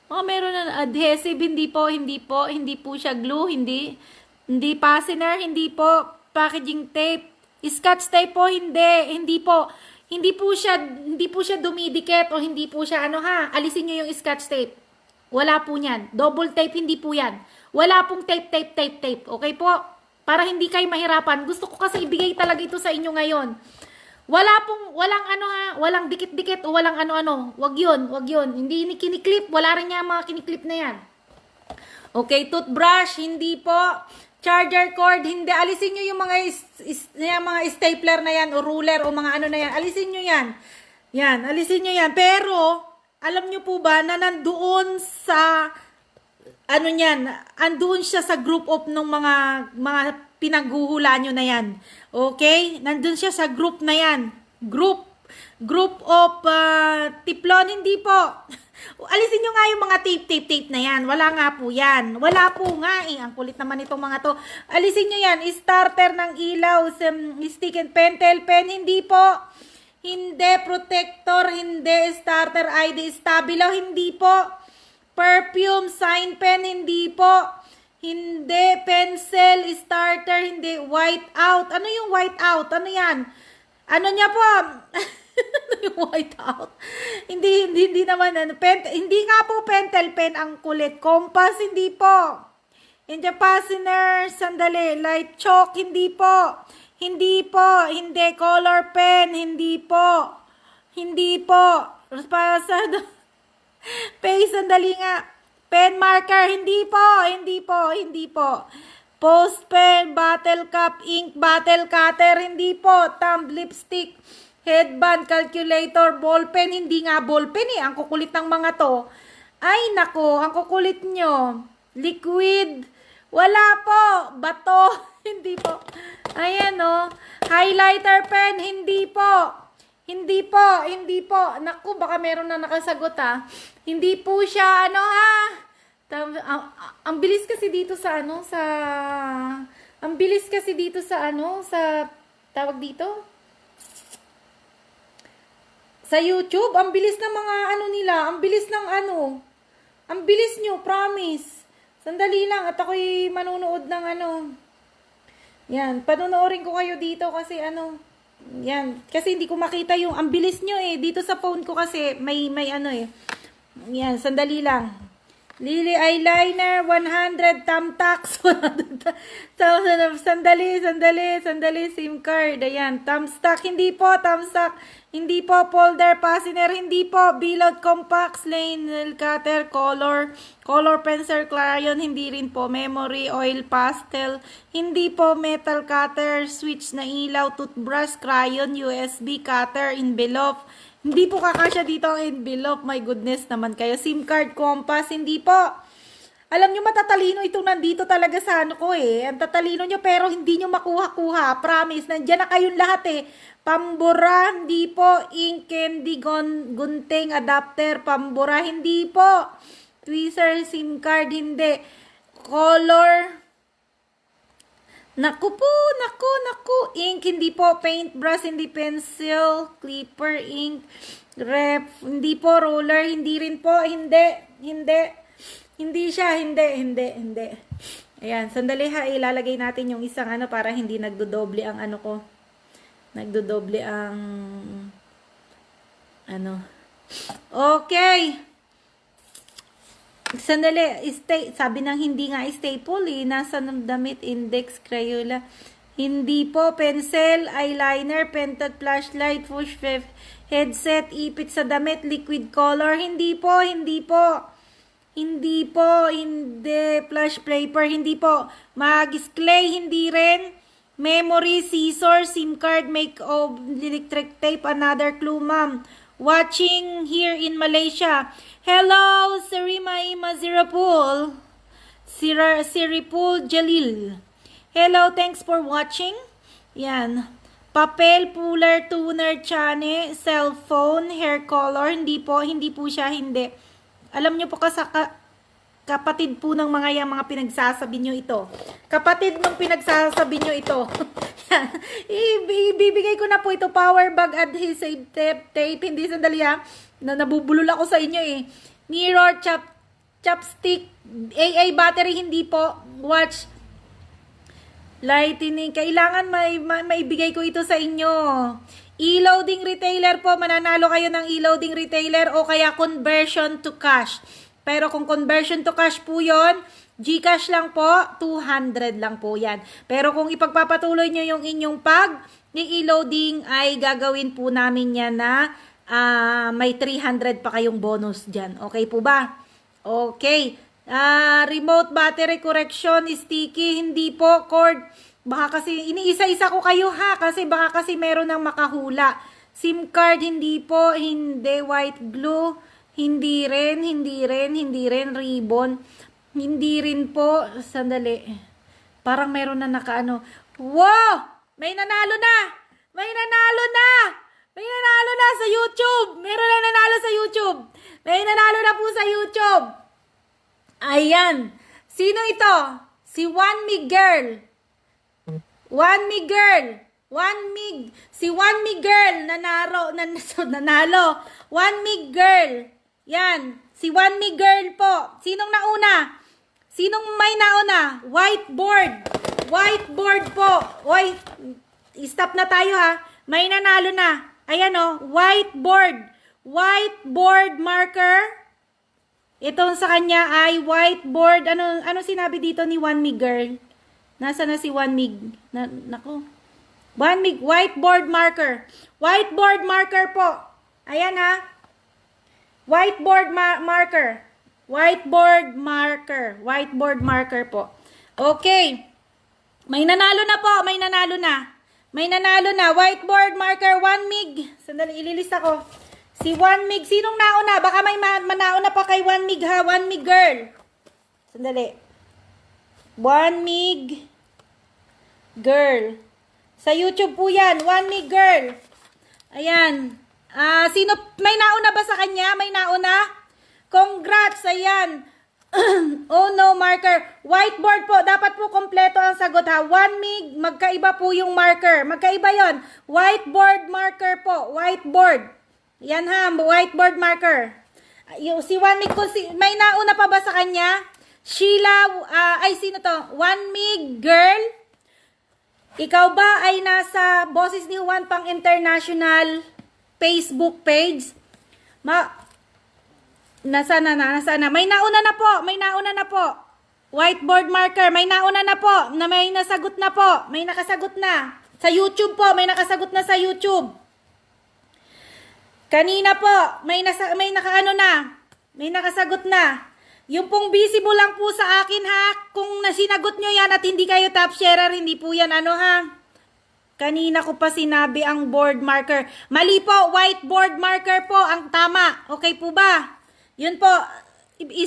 Meron na adhesive. Hindi po siya glue. Hindi fastener. Hindi po packaging tape. Scotch tape po, hindi po siya dumidikit o hindi po siya alisin niyo yung scotch tape. Wala po niyan. Double tape, hindi po yan. Wala pong tape. Okay po? Para hindi kayo mahirapan. Gusto ko kasi ibigay talaga ito sa inyo ngayon. Walang dikit-dikit o walang ano-ano. Wag yun. Hindi kiniklip. Wala rin niya mga kiniklip na yan. Okay, toothbrush, hindi po. Charger cord, hindi. Alisin nyo yung mga stapler na yan o ruler o mga na yan. Alisin nyo yan. Alisin nyo yan. Pero, alam nyo po ba na nandoon sa, andoon siya sa group of ng mga pinaghuhula nyo na yan. Okay? Nandun siya sa group na yan. Group of tiplon, hindi po. Alisin nyo nga yung mga tape na yan. Wala nga po yan. Wala po nga eh. Ang kulit naman itong mga to. Alisin nyo yan. Starter ng ilaw, stick and pentel pen, hindi po. Hindi. Protector, hindi. Starter ID, stabilo, hindi po. Perfume, sign pen, hindi po. Hindi. Pencil, starter, hindi. White out. Ano yung white out? Ano yan? Ano niya po, yung white out. Hindi naman, hindi nga po pentel pen ang kulit. Compass, hindi po. Hindi fastener, sandali. Light chalk, hindi po. Hindi po. Hindi. Color pen, hindi po. Hindi po. Para sa face, sandali nga. Pen marker, hindi po. Hindi po. Hindi po. Post pen, bottle cap, ink, bottle cutter, hindi po. Thumb, lipstick, headband, calculator, ball pen, hindi nga ball pen eh. Ang kukulit ng mga to. Ay, nako, ang kukulit nyo. Liquid, wala po. Bato, hindi po. Ayan o. Highlighter pen, hindi po. Hindi po, hindi po. Naku, baka meron na nakasagot ha. Hindi po siya, ano ha. Ang bilis kasi dito sa ano, ang bilis kasi dito sa ano, sa, tawag dito? Sa YouTube, ang bilis ng mga ano nila, ang bilis ng ano, ang bilis nyo, promise. Sandali lang, at ako'y manunood ng ano. Yan, panonoorin ko kayo dito kasi ano, yan, kasi hindi ko makita yung, ang bilis nyo eh, dito sa phone ko kasi, may ano eh. Yan, sandali lang. Lily eyeliner, 100, thumbtacks, 100, sandali, SIM card, ayan, thumbstack, hindi po, thumbstack, hindi po, folder, fastener, hindi po, bilot, compact, nail cutter, color pencil, crayon, hindi rin po, memory, oil, pastel, hindi po, metal cutter, switch na ilaw, toothbrush, crayon, USB, cutter, envelope, hindi po kakasya dito ang envelope. My goodness naman kayo. SIM card, compass, hindi po. Alam nyo, matatalino itong nandito talaga sa ano ko eh. Ang tatalino nyo pero hindi nyo makuha-kuha. Promise, nandyan na kayong lahat eh. Pambura, hindi po. Ink, candy, gunting, adapter, pambura, hindi po. Tweezer, SIM card, hindi. Color, naku po, naku. Ink, hindi po. Paintbrush, hindi pencil. Clipper, ink. Ref, hindi po. Roller, hindi rin po. Hindi siya. Hindi. Ayan, sandali ha. Ilalagay natin yung isang ano para hindi nagdodoble ang ano ko. Nagdodoble ang ano. Okay. Sandali, sabi ng hindi nga staple eh. Nasa damit, index, Crayola. Hindi po, pencil, eyeliner, pentot, flashlight, push, headset, ipit sa damit, liquid color. Hindi po. Hindi, flash paper, hindi po. Magis clay, hindi rin. Memory, scissors, SIM card, make of electric tape, another clue, ma'am. Watching here in Malaysia. Hello, Sarima Mazirapul. Siripul Jalil. Hello, thanks for watching. Yan. Papel, puller, tuner, chane, cellphone, hair color. Hindi po siya, hindi. Alam nyo po kapatid po ng mga pinagsasabi nyo ito. Kapatid ng pinagsasabi nyo ito. Ibibigay ko na po ito. Power bag adhesive tape. Hindi sandali ha. Nabubulol ako sa inyo eh. Mirror, chopstick, AA battery, hindi po. Watch, lightning. Kailangan maibigay ko ito sa inyo. E-loading retailer po. Mananalo kayo ng e-loading retailer o kaya conversion to cash. Pero kung conversion to cash po yon, GCash lang po, 200 lang po yan. Pero kung ipagpapatuloy nyo yung inyong e-loading, ay gagawin po namin yan na may 300 pa kayong bonus dyan. Okay po ba? Okay. Remote battery correction, sticky, hindi po. Cord, baka kasi, iniisa-isa ko kayo ha, kasi baka kasi meron ng makahula. SIM card, hindi po. Hindi. White glue, hindi rin. Ribbon, hindi rin po. Sandali. Parang meron na nakaano. Wow! May nanalo na! May nanalo na sa YouTube! Meron na nanalo sa YouTube! May nanalo na po sa YouTube! Ayan! Sino ito? Si One Mig Girl. Si One Mig Girl nanalo. One Mig Girl. Yan. Si One Mig Girl po. Sinong nauna? Sinong may nauna? Whiteboard po. Stop na tayo ha. May nanalo na. Ayan o, whiteboard. Whiteboard marker. Itong sa kanya ay whiteboard. Ano sinabi dito ni 1mig girl? Nasa na si 1mig? Nako. 1mig, whiteboard marker. Whiteboard marker po. Ayan ha. Whiteboard marker. Whiteboard marker. Whiteboard marker po. Okay. May nanalo na po. May nanalo na. May nanalo na. Whiteboard marker 1mig. Sandali, ililista ko. Si 1mig. Sinong nauna? Baka may manauna pa kay 1mig ha. 1mig girl. Sandali. 1mig girl. Sa YouTube po yan. 1mig girl. Ayan. Sino? May nauna ba sa kanya? May nauna? Congrats. Ayan. Oh no, marker. Whiteboard po. Dapat po kompleto ang sagot ha. 1mig. Magkaiba po yung marker. Magkaiba yon. Whiteboard marker po. Whiteboard. Yan ha. Whiteboard marker. Si 1mig. May nauna pa ba sa kanya? Sheila. Sino to? 1mig girl. Ikaw ba ay nasa Boses ni Juan Pang International Facebook page? Nasana na. May nauna na po. May nauna na po. Whiteboard marker. May nauna na po. Na may nasagot na po. May nakasagot na. Sa YouTube po. May nakasagot na sa YouTube. Kanina po. May nakaano na. May nakasagot na. Yung pong visible lang po sa akin ha. Kung nasinagot nyo yan at hindi kayo top sharer, hindi po yan ano ha. Kanina ko pa sinabi ang board marker. Mali po, whiteboard marker po ang tama. Okay po ba? Yun po,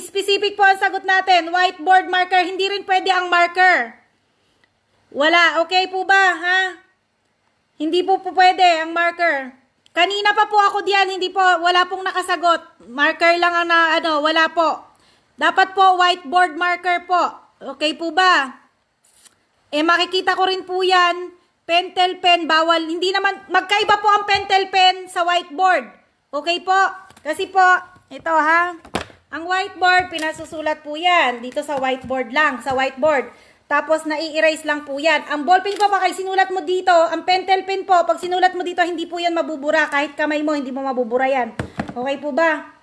specific po ang sagot natin. Whiteboard marker, hindi rin pwede ang marker. Wala, okay po ba ha? Hindi po pwede ang marker. Kanina pa po ako diyan, hindi po, wala pong nakasagot. Marker lang ang wala po. Dapat po whiteboard marker po. Okay po ba? Makikita ko rin po yan. Pentel pen, bawal. Hindi naman, magkaiba po ang pentel pen sa whiteboard. Okay po? Kasi po, ito ha. Ang whiteboard, pinasusulat po yan. Dito sa whiteboard lang, sa whiteboard. Tapos, nai-erase lang po yan. Ang ballpen po, pag sinulat mo dito, ang pentel pen po, pag sinulat mo dito, hindi po yan mabubura. Kahit kamay mo, hindi mo mabubura yan. Okay po ba?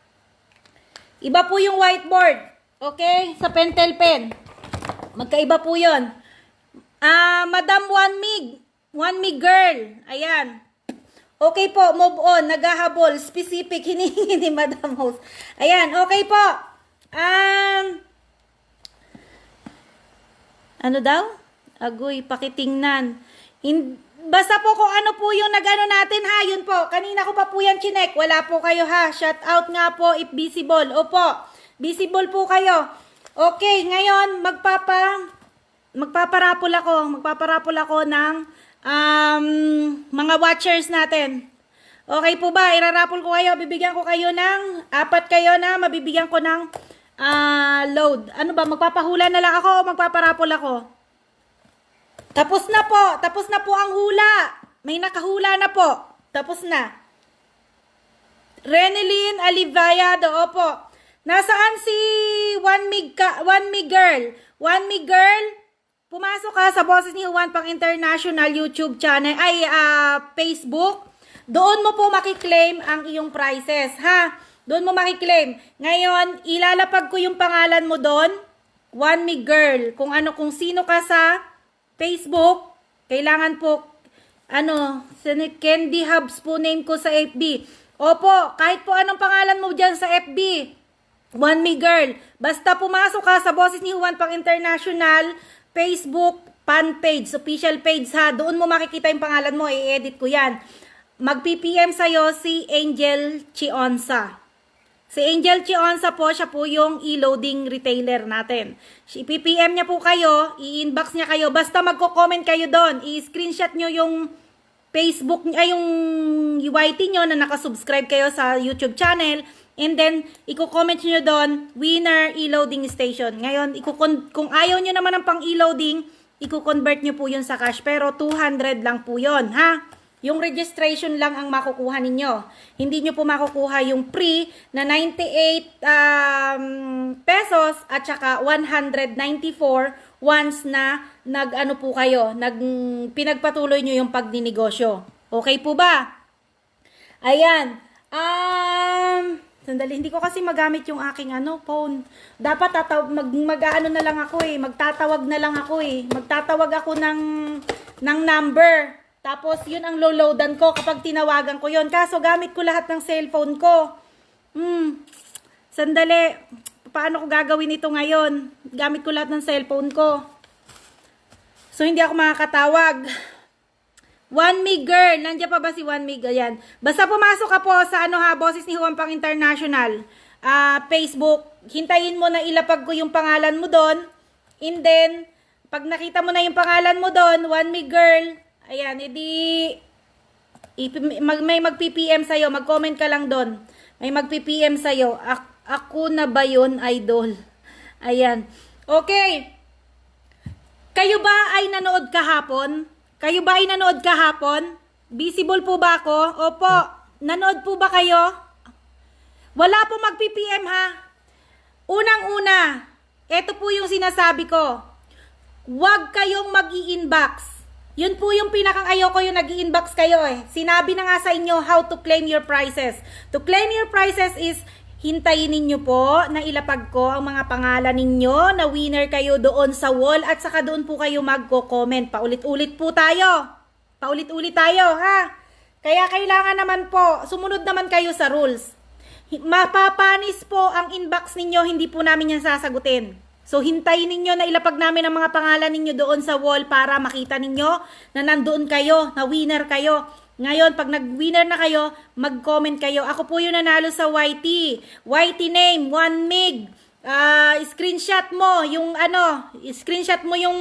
Iba po yung whiteboard. Okay? Sa pentel pen. Magkaiba po yun. Madam 1mig. 1mig girl. Ayan. Okay po, move on. Naghahabol. Specific. Hinihingi ni Madam Host. Ayan. Okay po. Ano daw? Agoy, pakitingnan. Basta po kung ano po yung nagano natin ha. Yun po. Kanina ko pa po yan chinek. Wala po kayo ha. Shout out nga po if visible. Opo. Visible po kayo. Okay, ngayon magpaparapol ako ng mga watchers natin. Okay po ba? Irarapol ko kayo. Bibigyan ko kayo ng 4 kayo na mabibigyan ko ng load. Ano ba? Magpapahula na lang ako o magpaparapol ako? Tapos na po. Tapos na po ang hula. May nakahula na po. Tapos na. Renelyn Alivayado. Opo. Nasaan si 1mig girl? 1mig girl, pumasok ka sa Boses ni Juan Pang International YouTube channel, Facebook. Doon mo po makiklaim ang iyong prizes, ha? Doon mo makiklaim. Ngayon, ilalapag ko yung pangalan mo doon, 1mig girl. Kung sino ka sa Facebook, kailangan po, Candy Hubs po name ko sa FB. Opo, kahit po anong pangalan mo dyan sa FB. 1mig girl. Basta pumasok ka sa Boses ni Juan Pang International Facebook fan page, official page ha. Doon mo makikita yung pangalan mo. I-edit ko yan. Mag-PPM sa'yo si Angel Chionsa. Si Angel Chionsa po, siya po yung e-loading retailer natin. I-PPM niya po kayo, i-inbox niya kayo. Basta magko-comment kayo doon. I-screenshot nyo yung Facebook, yung UIT nyo na nakasubscribe kayo sa YouTube channel. And then, i-comment nyo doon, winner e-loading station. Ngayon, kung ayaw nyo naman ng pang e-loading, i-convert nyo po yun sa cash. Pero 200 lang po yun, ha? Yung registration lang ang makukuha ninyo. Hindi nyo po makukuha yung free na 98 pesos at saka 194 once na pinagpatuloy nyo yung pagninegosyo. Okay po ba? Ayan. Sandali, hindi ko kasi magamit yung aking phone. Dapat mag-ano na lang ako eh. Magtatawag na lang ako eh. Magtatawag ako ng number. Tapos yun ang loadan ko kapag tinawagan ko yun. Kaso gamit ko lahat ng cellphone ko. Sandali. Paano ko gagawin ito ngayon? Gamit ko lahat ng cellphone ko. So hindi ako makakatawag. 1mig girl, nandiyan pa ba si 1mig? Ayan. Basta pumasok ka po sa Boses ni Juan Pang International, Facebook, hintayin mo na ilapag ko yung pangalan mo doon. And then, pag nakita mo na yung pangalan mo doon, 1mig girl, ayan, edi may mag-PPM sa'yo, mag-comment ka lang doon. May mag-PPM sa'yo. Ako na ba yun, idol? Ayan. Okay. Kayo ba ay nanood kahapon? Kayo ba ay nanood kahapon? Visible po ba ako? Opo. Nanood po ba kayo? Wala po mag-PPM ha. Unang-una, ito po yung sinasabi ko. Huwag kayong mag-i-inbox. Yun po yung pinakang ayoko yung nag-i-inbox kayo eh. Sinabi na nga sa inyo how to claim your prizes. To claim your prizes is hintayin ninyo po na ilapag ko ang mga pangalan ninyo na winner kayo doon sa wall at saka doon po kayo magko-comment. Paulit-ulit po tayo. Paulit-ulit tayo, ha? Kaya kailangan naman po, sumunod naman kayo sa rules. Mapapanis po ang inbox ninyo, hindi po namin yan sasagutin. So, hintayin ninyo na ilapag namin ang mga pangalan ninyo doon sa wall para makita ninyo na nandoon kayo, na winner kayo. Ngayon, pag nag-winner na kayo, mag-comment kayo. Ako po yung nanalo sa YT. YT name, 1mig. Screenshot mo yung screenshot mo yung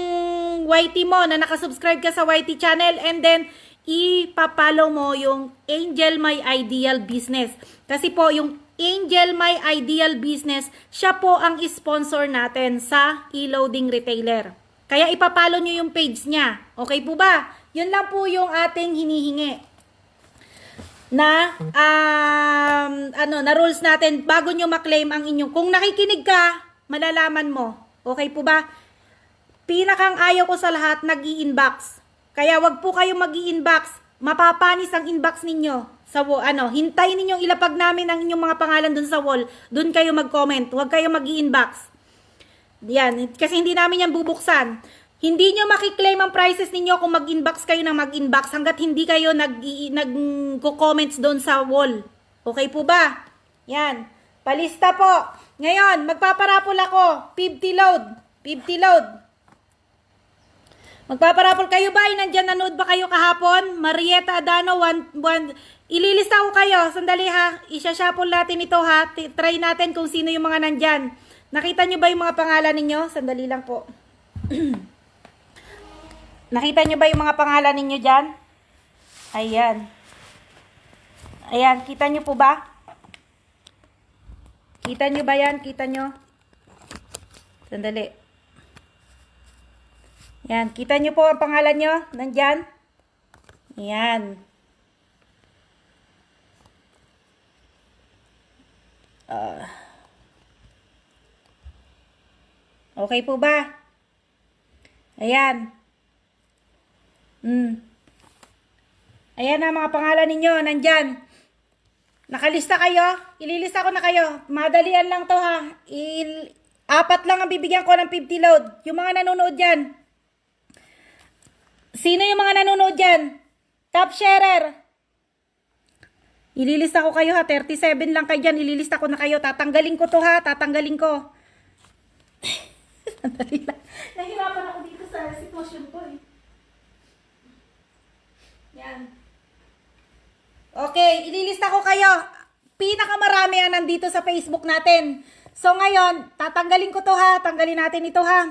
YT mo na nakasubscribe ka sa YT channel and then ipapalo mo yung Angel My Ideal Business. Kasi po yung Angel My Ideal Business, siya po ang sponsor natin sa e-loading retailer. Kaya ipapalo nyo yung page niya. Okay po ba? Yun lang po yung ating hinihingi na na rules natin bago nyo maklaim ang inyong. Kung nakikinig ka, malalaman mo. Okay po ba? Pinakang ayaw ko sa lahat, nag-i-inbox. Kaya wag po kayong mag-i-inbox. Mapapanis ang inbox ninyo. Hintayin ninyong ilapag namin ang inyong mga pangalan dun sa wall. Dun kayo mag-comment. Wag kayong mag-i-inbox. Yan. Kasi hindi namin yan bubuksan. Hindi nyo makiklaim ang prices ninyo kung mag-inbox kayo ng mag-inbox hanggat hindi kayo nag-comments doon sa wall. Okay po ba? Yan. Palista po. Ngayon, magpaparapol ako. 50 load. 50 load. Magpaparapol kayo ba? Nandyan, nanood ba kayo kahapon? Marieta Adano, ililista ko kayo. Sandali ha. Isya-shuffle natin ito ha. Try natin kung sino yung mga nandyan. Nakita nyo ba yung mga pangalan ninyo? Sandali lang po. Nakita nyo ba yung mga pangalan ninyo dyan? Ayan. Ayan, kita nyo po ba? Kita nyo ba yan? Kita nyo? Sandali. Ayan, kita nyo po ang pangalan nyo? Nandyan? Ayan. Okay po ba? Ayan. Ayan na mga pangalan ninyo, nandyan. Nakalista kayo? Ililista ko na kayo. Madalian lang to ha. 4 lang ang bibigyan ko ng 50 load. Yung mga nanonood dyan. Sino yung mga nanonood dyan? Top sharer. Ililista ko kayo ha. 37 lang kayo dyan. Ililista ko na kayo. Tatanggalin ko to ha. Tatanggalin ko. Sandali lang. Nahirapan ako dito sa sitwasyon ko eh. Yan. Okay, ililista ko kayo. Pinakamarami yan nandito sa Facebook natin. So ngayon, tatanggalin ko to ha. Tanggalin natin ito ha.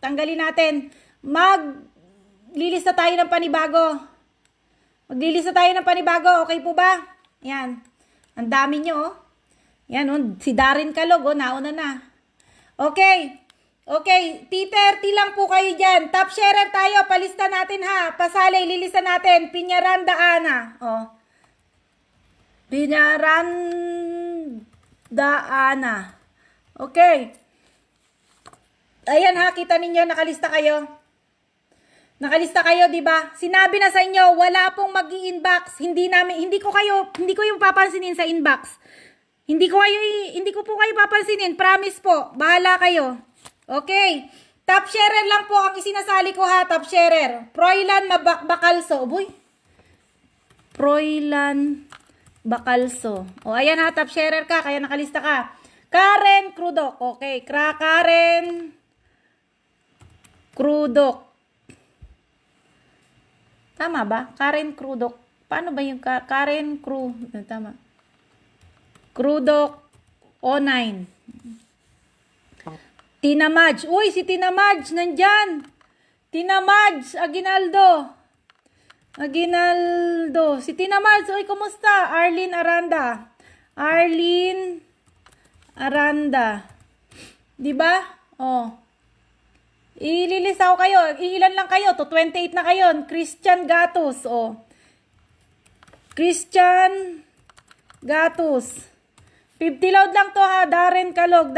Tanggalin natin. Maglilista tayo ng panibago. Maglilista tayo ng panibago. Okay po ba? Yan. Ang dami nyo oh. Yan oh. Si Darren Calog oh. Nauna na. Okay. Okay, T30 lang po kayo dyan. Top sharer tayo. Palista natin ha. Pasali, lilista natin. Piñaranda Ana. Oh. Piñaranda Ana. Okay. Ayan ha, kita ninyo, nakalista kayo. Nakalista kayo, di ba? Sinabi na sa inyo, wala pong mag-i-inbox. Hindi ko yung papansinin sa inbox. Hindi ko po kayo papansinin. Promise po. Bahala kayo. Okay. Top sharer lang po ang isinasali ko ha, top sharer. Froilan Bacalso. Uy. Froilan Bacalso. O, ayan ha, top sharer ka, kaya nakalista ka. Karen Crudok. Okay, Karen Crudok. Tama ba? Karen Crudok. Paano ba yung Karen Cru? Tama. Crudok 09. Tina Madge. Uy, si Tina Madge, nandyan. Tina Madge, Aguinaldo. Si Tina Madge, uy, kumusta? Arlene Aranda. Diba? Oh. Ililista ko kayo. Ilan lang kayo? To 28 na kayo. Christian Gatus. Oh. Christian Gatus. 50 load lang to ha. Darren Kalog.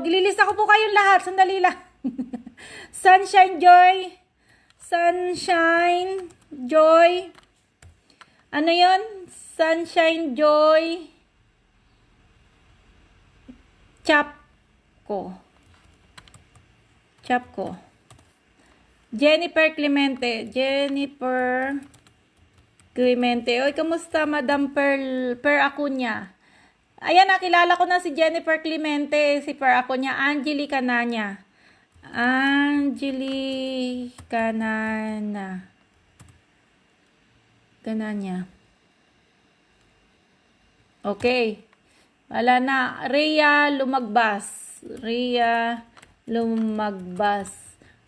Ililista ko po kayong lahat. Sandali lang. Sunshine Joy. Ano yun? Sunshine Joy. Chapko. Jennifer Clemente. Oy, kamusta, Madam Per Acuña? Ayan, nakilala ko na si Jennifer Clemente, si Per Acuña. Angelica Cananya. Okay. Wala na. Rhea Lumagbas.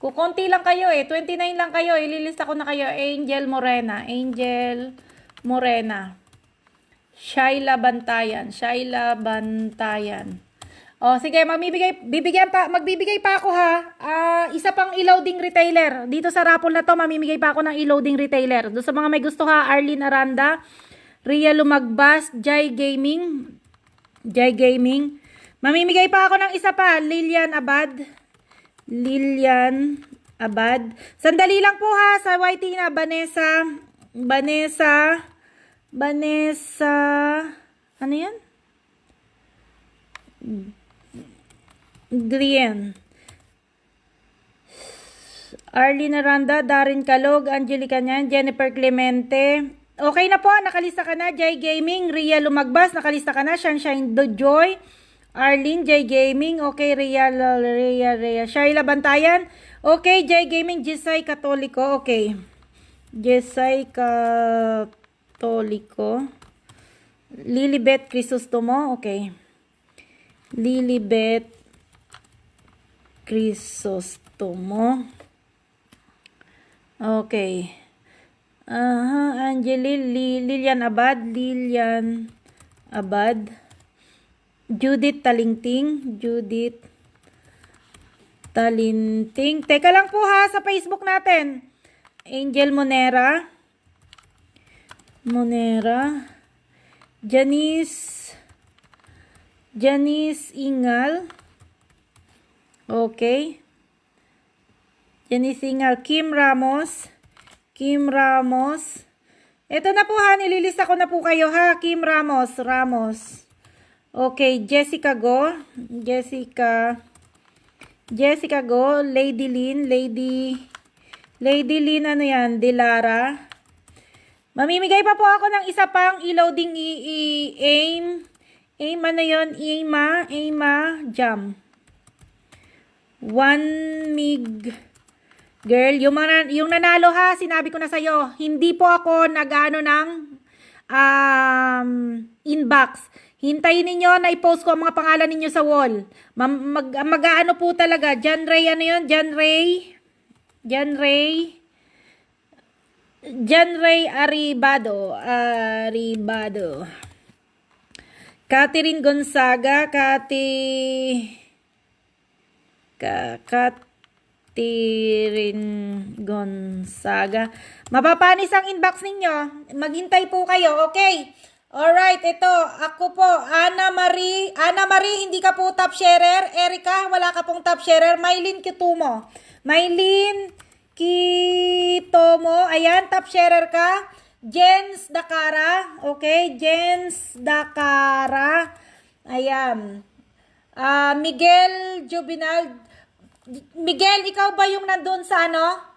Kukunti lang kayo 29 lang kayo. Ililista ko na kayo. Angel Morena. Shaila Bantayan. O, sige, magbibigay pa ako ha. Isa pang e-loading retailer. Dito sa raffle na to, mamimigay pa ako ng e-loading retailer. Doon sa mga may gusto ha, Arlene Aranda, Rhea Lumagbas, Jai Gaming. Mamimigay pa ako ng isa pa, Lilian Abad. Sandali lang po ha, sa YT na, Vanessa, ano yan? Grien. Arlene Aranda, Darren Kalog, Angelica Nyan, Jennifer Clemente. Okay na po, nakalista ka na. Jai Gaming, Rhea Lumagbas, nakalista ka na. Sunshine Joy, Arlene, Jai Gaming. Okay, Rhea. Shaila Bantayan. Okay, Jai Gaming, Jesay Katoliko. Okay. Jesay Katoliko. Lilibet Crisostomo. Okay. Lilibet Crisostomo. Okay. Lilian Abad. Judith Talinting. Teka lang po ha, sa Facebook natin. Angel Monera. Janice Ingal. Okay. Janice Ingal. Kim Ramos. Ito na po ha, nililista ko na po kayo ha. Kim Ramos. Okay, Jessica Go. Lady Lynn, ano yan? Dilara. Mamimigay pa po ako ng isa pang e-loading aim, ano yun? Aima Jam. 1 mig. Girl, yung nanalo ha, sinabi ko na sa'yo, hindi po ako nag-ano ng inbox. Hintayin ninyo na i-post ko ang mga pangalan ninyo sa wall. Mag-ano po talaga, John Ray Aribado. Catherine Gonzaga, Mapapanis ang inbox ninyo. Maghintay po kayo, okay? Alright, ito. Ako po, Ana Marie. Ana Marie, hindi ka po top sharer. Erica, wala ka pong top sharer. Mylene Kitumo. Mylene Kitomo. Ayan, top sharer ka. Jens Dakara. Okay, Jens Dakara. Ayan. Miguel Juvenal. Miguel, ikaw ba yung nandun sa ano?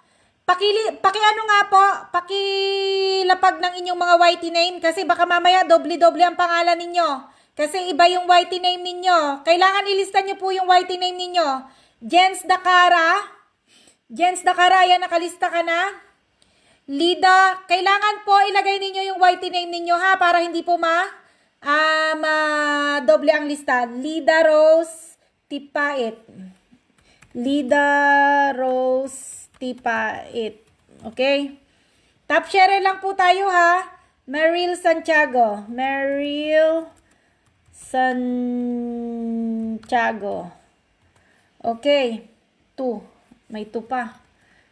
Paki-ano nga po, pakilapag ng inyong mga YT name kasi baka mamaya doble-doble ang pangalan ninyo. Kasi iba yung YT name ninyo. Kailangan ilista nyo po yung YT name ninyo. Jens Dakara. Jens Dakara, yan, nakalista ka na. Lida, kailangan po ilagay ninyo yung YT name ninyo ha, para hindi po doble ang lista. Lida Rose Tipait. Lida Rose Tipait. Okay? Top share lang po tayo ha. Meryl Santiago. Meryl Santiago. Okay. 2. May 2 pa.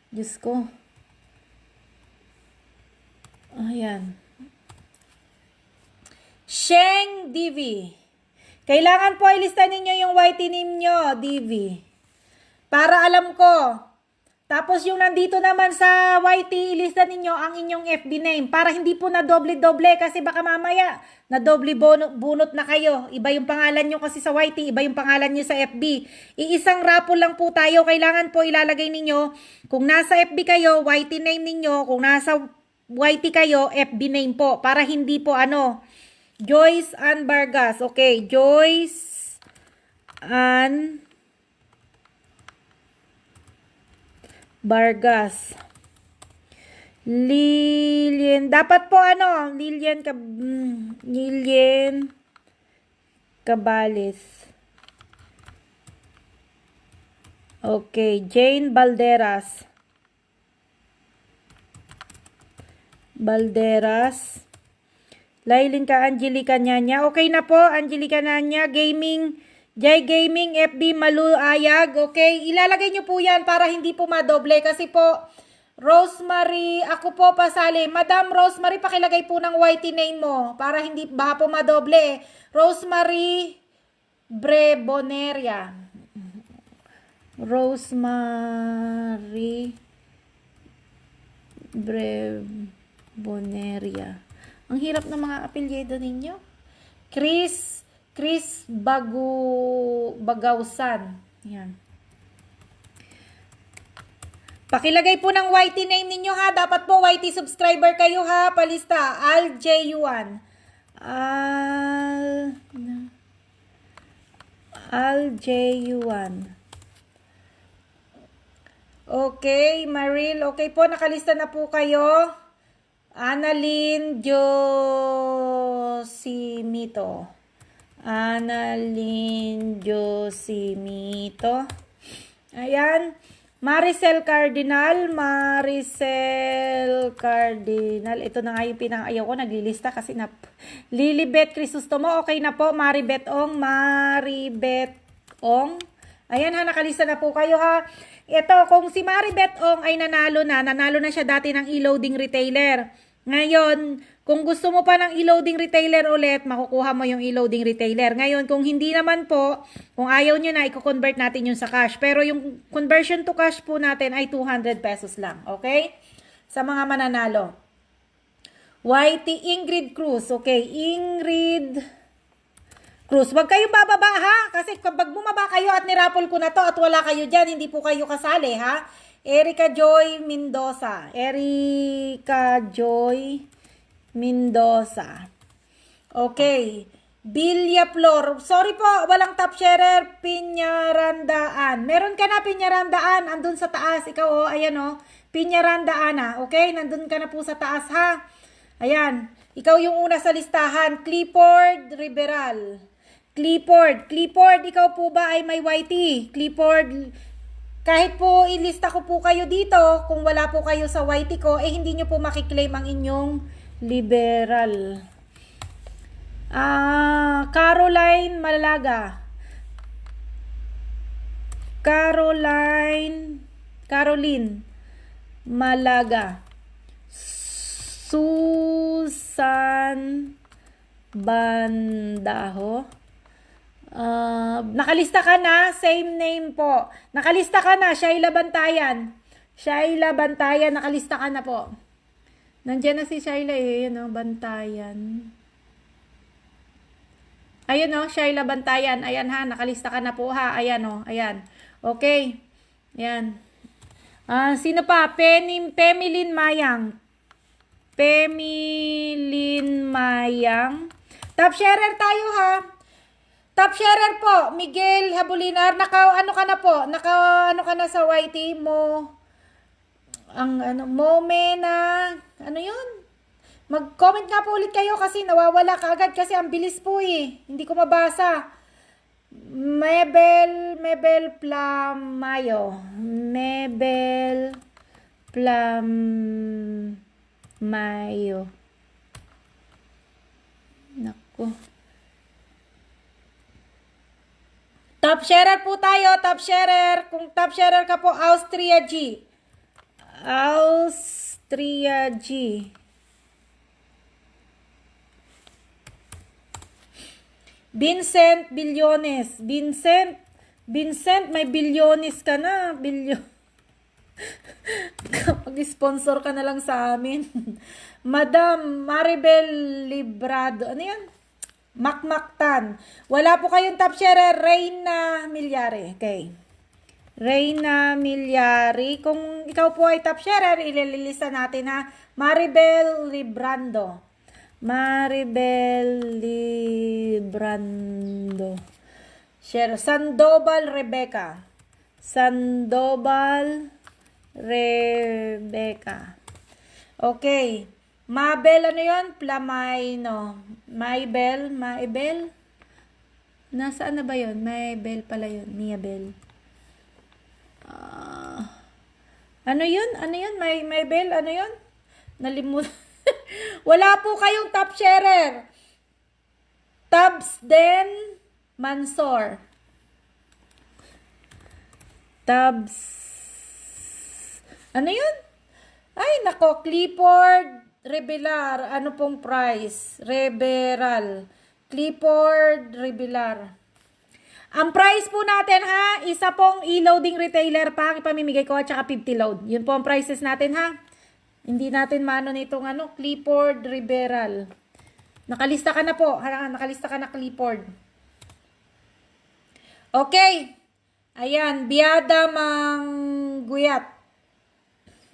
Diyos ko. Ayan. Sheng DV. Kailangan po ilista ninyo yung YT name nyo, DV. Para alam ko. Tapos yung nandito naman sa YT, ilista ninyo ang inyong FB name para hindi po na doble-doble kasi baka mamaya na doble bunot na kayo. Iba yung pangalan nyo kasi sa YT, iba yung pangalan nyo sa FB. Iisang raffle lang po tayo. Kailangan po ilalagay ninyo kung nasa FB kayo, YT name ninyo. Kung nasa YT kayo, FB name po. Para hindi po Joyce Ann Vargas. Okay, Joyce Ann Vargas. Lilian. Dapat po Lilian Cabales. Okay. Jane Balderas. Lailin ka, Angelica Nyanya. Okay na po, Angelica Nyanya. Jay Gaming, FB Malu Ayag. Okay, ilalagay nyo po yan para hindi po madoble. Kasi po, Rosemary, ako po pasali. Madam Rosemary, pakilagay po ng YT name mo. Para hindi, baka po madoble. Rosemary Breboneria. Rosemary Breboneria. Ang hirap ng mga apelyido ninyo. Chris Bagausan. Yan. Pakilagay po ng YT name ninyo ha. Dapat po YT subscriber kayo ha. Palista. Alj1. Alj1. Okay, Maril. Okay po, nakalista na po kayo. Annalyn Josimito. Annalyn Josimito. Ayan. Maricel Cardinal. Ito na nga yung pinang-ayaw ko. Naglilista kasi Lilibet Crisostomo. Okay na po. Maribet Ong. Ayan ha. Nakalista na po kayo ha. Ito, kung si Maribet Ong ay nanalo na siya dati ng e-loading retailer. Ngayon, kung gusto mo pa ng e-loading retailer ulit, makukuha mo yung e-loading retailer. Ngayon, kung hindi naman po, kung ayaw nyo na, i-convert natin yung sa cash. Pero yung conversion to cash po natin ay 200 pesos lang. Okay? Sa mga mananalo. YT Ingrid Cruz. Okay, Ingrid Cruz. Huwag kayong bababa ha. Kasi kapag bumaba kayo at niraffle ko na to at wala kayo dyan, hindi po kayo kasali ha. Erica Joy Mendoza. Okay. Bilya Flor. Sorry po, walang top sharer. Piñarandaan. Meron ka na Piñarandaan. Andun sa taas. Ikaw ayan Piñarandaan ha. Okay, nandun ka na po sa taas ha. Ayan. Ikaw yung una sa listahan. Clifford Riberal. Clifford, ikaw po ba ay may YT? Clifford, kahit po ilista ko po kayo dito, kung wala po kayo sa YT ko, hindi nyo po makiklaim ang inyong liberal. Caroline Malaga. Caroline Malaga. Susan Bandaho. Nakalista ka na, same name po. Nakalista ka na, Shaila Bantayan. Shaila Bantayan, nakalista ka na po. Nandiyan na si Shaila eh, yun o, Bantayan. Ayun o, Shaila Bantayan. Ayan ha, nakalista ka na po ha. Ayan o, ayan. Okay. Ayan. Sino pa? Pemilin Mayang. Pemilin Mayang. Top sharer tayo ha. Top sharer po, Miguel Habulinar. Ano ka na po? Ano ka na sa YT mo? Ano yun? Mag-comment nga po ulit kayo kasi nawawala ka agad kasi ang bilis po eh. Hindi ko mabasa. Mebel Plamayo. Mebel Plamayo. Naku. Top sharer po tayo, top sharer. Kung top sharer ka po, Austria G. Austria G. Vincent Bilyones. Vincent, may Bilyones ka na. Mag-sponsor ka na lang sa amin. Madam Maribel Librado. Ano yan? Makmaktan. Wala po kayong top sharer. Reyna Milyari. Okay. Reyna Milyari. Kung ikaw po ay top sharer, ililista natin ha. Maribel Librando. Maribel Librando. Share. Sandoval Rebecca. Sandoval Rebecca. Okay. Mabel, ano yun? Plamayno. Maibel. Nasaan na ba yun? Maibel pala yun. Miabel. Ano yun? Maibel, ano yun? Nalimutan. Wala po kayong top sharer. Tabs Den Mansor. Tabs. Ano yun? Ay, nako. Clifford Revelar. Ano pong price? Reveral. Clifford Revelar. Ang price po natin ha, isa pong e-loading retailer pa ang ipamimigay ko at saka 50 load. Yun po ang prices natin ha. Hindi natin maano nitong Clifford Reveral. Nakalista ka na po. Nakalista ka na Clifford. Okay. Ayan, Biada Mangguyat.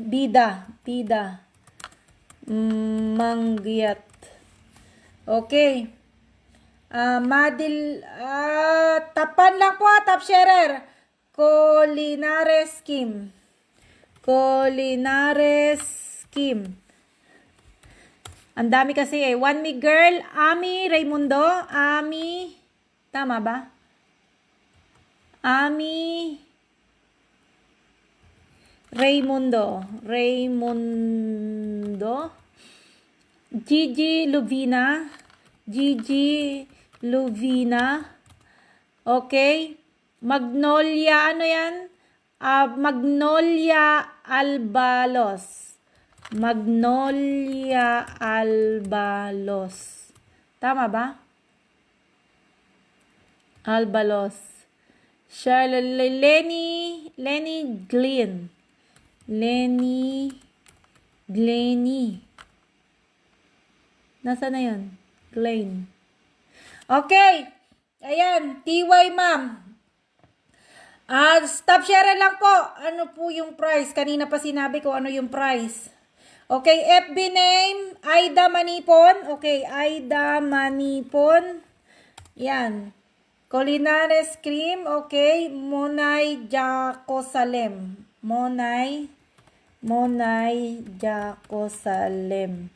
Bida. Mangguyat. Okay. Tapan lang po top sharer. Colinares Kim. Ang dami kasi eh. One Me Girl, Ami Raimundo, Ami, tama ba? Ami Raimundo. Gigi Luvina. Okay. Magnolia, ano yan? Magnolia Albalos. Tama ba? Albalos. Lenny Glenny. Nasaan na yun? Glenn. Okay. Ayan. TY ma'am. Stop share lang po. Ano po yung price? Kanina pa sinabi ko ano yung price. Okay. FB name. Aida Manipon. Okay. Aida Manipon. Yan. Colinares Cream. Okay. Monay Jacosalem. Monay Jacosalem.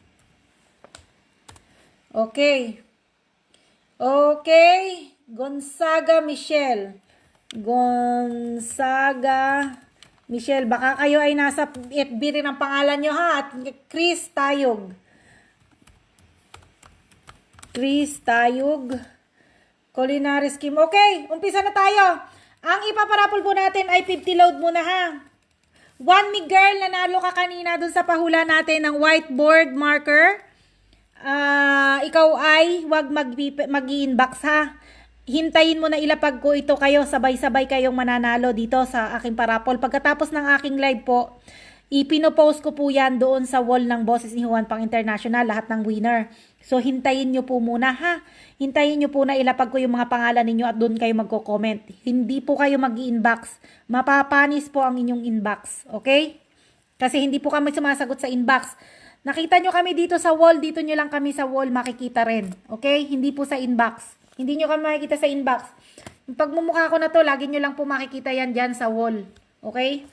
Okay. Gonzaga Michelle. Baka kayo ay nasa FB rin ang pangalan nyo ha. At Chris Tayog. Culinary Scheme. Okay, umpisa na tayo. Ang ipaparapol po natin ay 50 load muna ha. One Me Girl, nanalo ka kanina dun sa pahula natin ng whiteboard marker. Ikaw ay 1 huwag mag-inbox ha. Hintayin mo na ilapag ko ito kayo, sabay-sabay kayong mananalo dito sa aking parapol. Pagkatapos ng aking live po, ipinopost ko po yan doon sa wall ng Boses ni Juan Pang International, lahat ng winner. So, hintayin nyo po muna ha. Hintayin nyo po na ilapag ko yung mga pangalan ninyo at doon kayo magko-comment. Hindi po kayo mag-inbox. Mapapanis po ang inyong inbox. Okay? Kasi hindi po kami sumasagot sa inbox. Nakita nyo kami dito sa wall, dito nyo lang kami sa wall makikita rin. Okay? Hindi po sa inbox. Hindi nyo kami makikita sa inbox. Yung pagmumukha ko na to, lagi nyo lang po makikita yan dyan sa wall. Okay?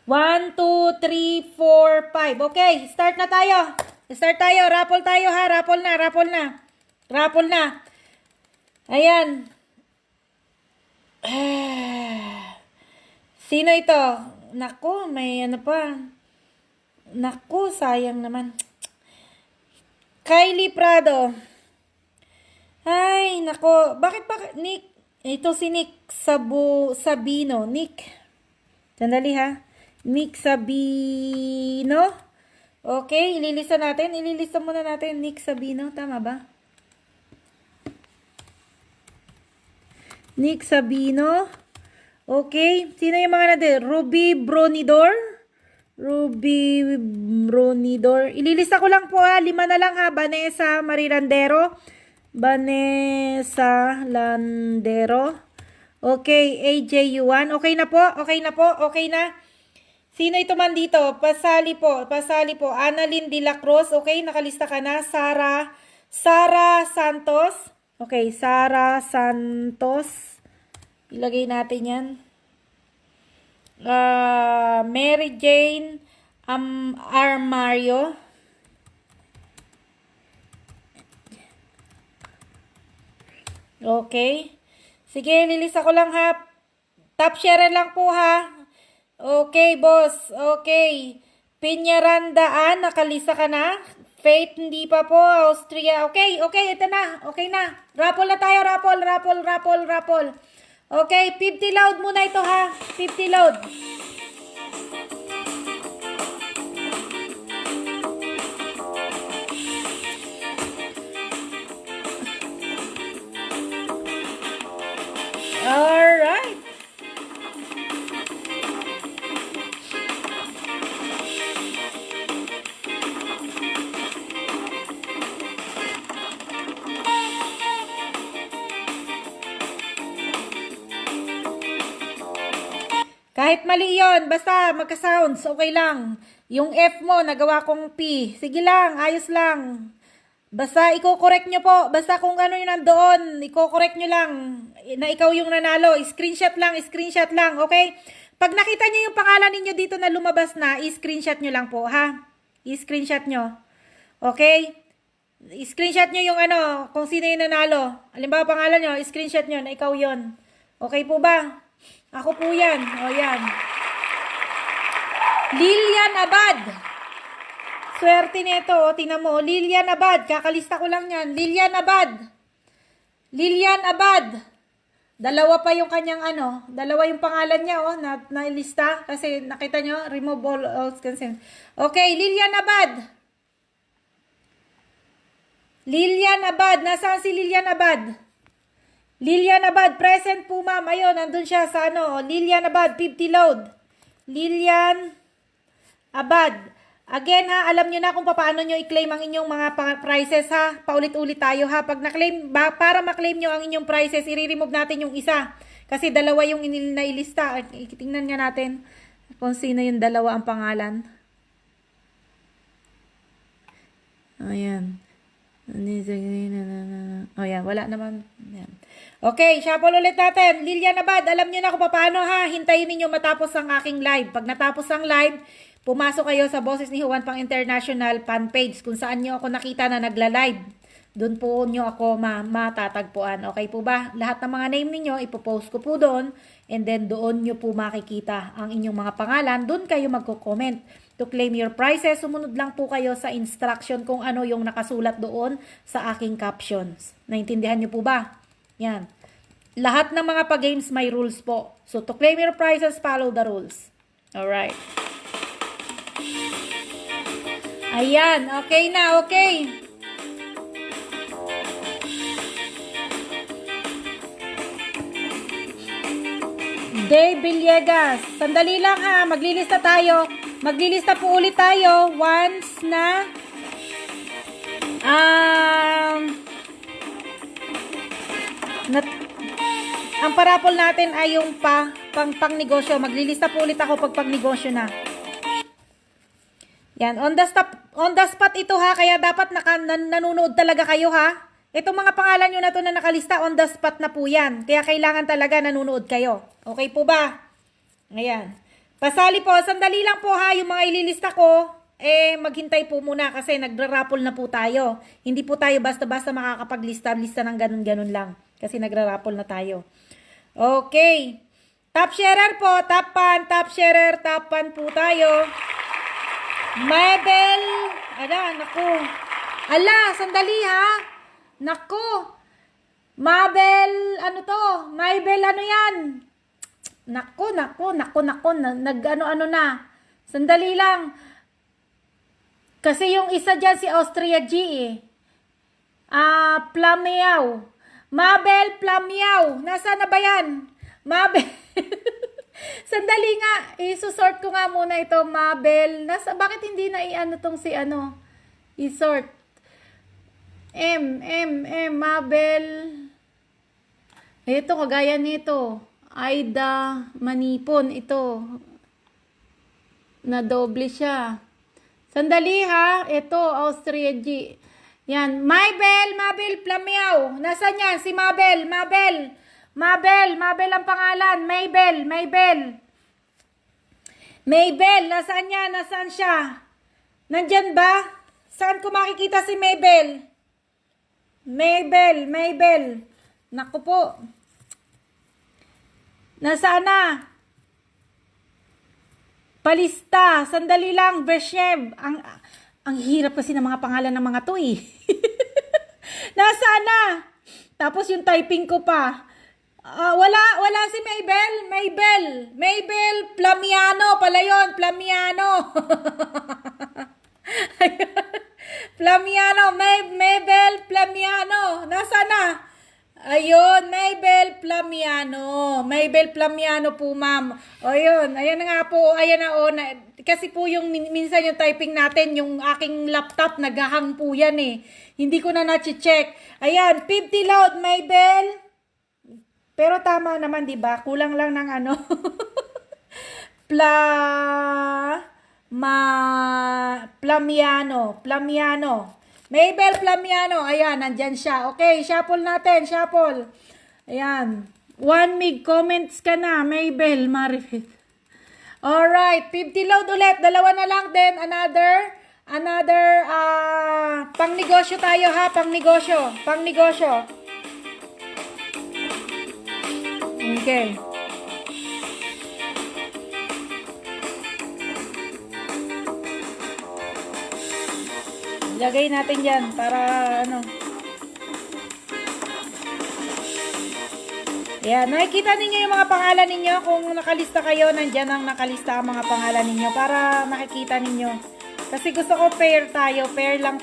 1, 2, 3, 4, 5. Okay, start na tayo. Start tayo. Raffle tayo ha. Raffle na, raffle na. Raffle na. Ayan. Sino ito? Naku, may ano pa. Naku, sayang naman. Kylie Prado. Ay, nako. Bakit, Nick? Ito si Nick Sabino. Nick. Sandali ha. Nick Sabino. Okay, ililista natin. Ililista muna natin. Nick Sabino. Tama ba? Nick Sabino. Okay. Sino yung mga natin? Ruby Bronidor. Ruby Bronidor. Ililista ko lang po ha. 5 na lang ha. Vanessa Marirandero. Vanessa Landero. Okay, AJ Yuan. Okay na po? Okay na po? Okay na? Sino ito man dito? Pasali po. Pasali po. Annalyn de la Cruz. Okay, nakalista ka na. Sara Santos. Okay, Sara Santos. Ilagay natin yan. Mary Jane Armario. Okay. Sige, lilista ko lang ha. Top share lang po ha. Okay, boss. Okay. Piñarandaan, nakalista ka na. Faith, hindi pa po. Austria. Okay, ito na. Okay na. Raffle na tayo, raffle. Okay, 50 load muna ito ha. 50 load. Alright. Kahit mali yon, basta magka-sounds, okay lang. Yung F mo, nagawa kong P. Sige lang, ayos lang. Basta i-correct nyo po. Basta kung ano yung nandoon, i-correct nyo lang na ikaw yung nanalo. Screenshot lang, okay? Pag nakita nyo yung pangalan ninyo dito na lumabas na, i-screenshot nyo lang po, ha? I-screenshot nyo. Okay? I-screenshot nyo yung ano, kung sino yung nanalo. Halimbawa pangalan nyo, i-screenshot nyo na ikaw yon. Okay po ba? Ako po yan. O yan. Lilian Abad. Swerte nito, tingnan mo. Lilian Abad, kakalista ko lang yan. Lilian Abad. Dalawa pa yung kanyang ano, dalawa yung pangalan niya na lista kasi nakita nyo, remove all consent. Okay, Lilian Abad, nasaan si Lilian Abad? Lilian Abad, present po ma'am. Ayun, nandun siya sa ano, Lilian Abad, 50 load. Lilian Abad. Again ha, alam nyo na kung paano nyo i-claim ang inyong mga prices ha. Paulit-ulit tayo ha. Pag na-claim, para ma-claim nyo ang inyong prices, i-remove natin yung isa. Kasi dalawa yung nailista. Tingnan nga natin kung sino yung dalawa ang pangalan. Ayan. O yan, wala naman. Ayan. Okay, shuffle ulit natin. Lilian Abad, alam nyo na kung paano ha. Hintayin ninyo matapos ang aking live. Pag natapos ang live, pumasok kayo sa Boses ni Juan Pang International fan page kung saan nyo ako nakita na nagla-live. Doon po nyo ako matatagpuan. Okay po ba? Lahat ng mga name ninyo, ipopost ko po doon. And then doon nyo po makikita ang inyong mga pangalan. Doon kayo magko-comment. To claim your prizes, sumunod lang po kayo sa instruction kung ano yung nakasulat doon sa aking captions. Naintindihan nyo po ba? Yan. Lahat ng mga pa-games may rules po. So to claim your prizes, follow the rules. Alright. Ayan, okay na, okay. Dave Villegas. Sandali lang ha, maglilista tayo. Maglilista po ulit tayo once na ang parapol natin ay yung pang negosyo. Maglilista po ulit ako pag negosyo na. Yan, on the spot ito ha, kaya dapat nanonood talaga kayo ha. Itong mga pangalan nyo na to na nakalista, on the spot na po yan. Kaya kailangan talaga nanonood kayo. Okay po ba? Ayan. Pasali po, sandali lang po ha, yung mga ililista ko, maghintay po muna kasi nagra-raffle na po tayo. Hindi po tayo basta-basta makakapaglista-lista ng ganun-ganun lang. Kasi nagra-raffle na tayo. Okay. Top sharer po, top sharer, top pan po tayo. Mabel, naku. Sandali ha. Naku. Mabel, Mabel, yan? Naku. Nag-ano na. Sandali lang. Kasi yung isa dyan si Austria G Plamiao. Mabel Plamiao. Nasaan na ba yan? Mabel. Sandali nga. I-sort ko nga muna ito. Mabel. Bakit hindi na tong si i-sort. Mabel. Ito, kagaya nito. Aida Manipon. Ito. Na doble siya. Sandali ha. Ito, Austria G. Yan. Mabel Plamiao. Nasaan yan? Si Mabel ang pangalan. Mabel, nasaan yan? Nasaan siya? Nandyan ba? Saan ko makikita si Mabel? Mabel. Naku po. Nasaan na? Palista. Sandali lang, Beshev. Ang hirap kasi ng mga pangalan ng mga to eh. Nasaan na? Tapos yung typing ko pa. Wala si Mabel Plamiano pala yun, Plamiano. Mabel Plamiano. Nasaan na? Ayun, Mabel Plamiano po, ma'am. Ayun, ayan na nga po, kasi po yung minsan yung typing natin, yung aking laptop, naghahang po yan eh. Hindi ko na na-check. Ayan, 50 load, Mabel. Pero tama naman, di ba? Kulang lang ng Plamiano. Mabel Plamiano. Ayan, nandyan siya. Okay, shuffle natin. Ayan. 1 mig comments ka na, Mabel Marifit. Alright, 50 load ulit. Dalawa na lang din. Another pang negosyo tayo ha. Pang negosyo. Okay. Lagay natin dyan para Yan, nakikita ninyo yung mga pangalan ninyo. Kung nakalista kayo, nandyan ang nakalista ang mga pangalan ninyo para makikita ninyo. Kasi gusto ko pair tayo. Pair lang.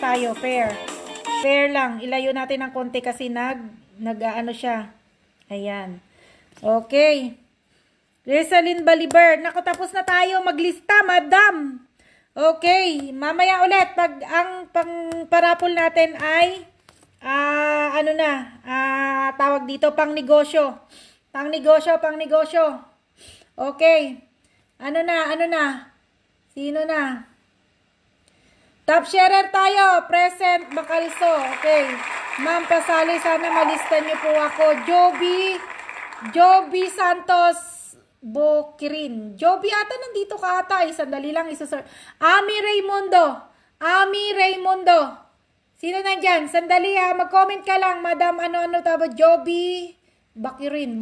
Ilayo natin ng konti kasi siya. Ayan. Okay. Resalyn Baliber. Naku, tapos na tayo maglista, madam. Okay. Mamaya ulit, pag ang parapol natin ay tawag dito, pang negosyo. Okay. Ano na? Sino na? Top sharer tayo. Present Bacalso. Okay. Ma'am, pasali. Sana malista niyo po ako. Joby Santos Bokirin. Joby ata nandito ka ata. Sandali lang isa-search. Ami Raimundo. Sino nandyan? Sandali ha. Mag-comment ka lang. Madam, Joby Bakirin.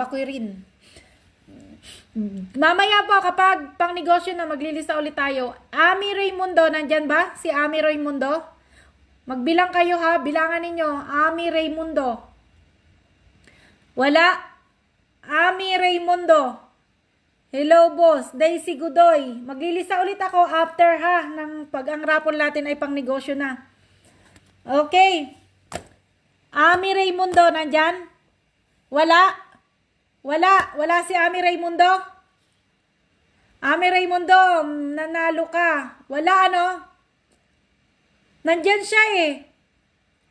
Mamaya po, kapag pang negosyo na, maglilista ulit tayo. Ami Raimundo, nandyan ba? Si Ami Raimundo? Magbilang kayo ha. Bilangan ninyo. Ami Raimundo. Wala. Ami Raimundo. Hello, boss. Daisy Godoy. Maglilista ulit ako after ha. Pag ang raffle natin ay pang negosyo na. Okay. Ami Raimundo, nandyan? Wala. Wala si Ami Raimundo. Ami Raimundo, nanalo ka. Wala ano? Nandyan siya eh.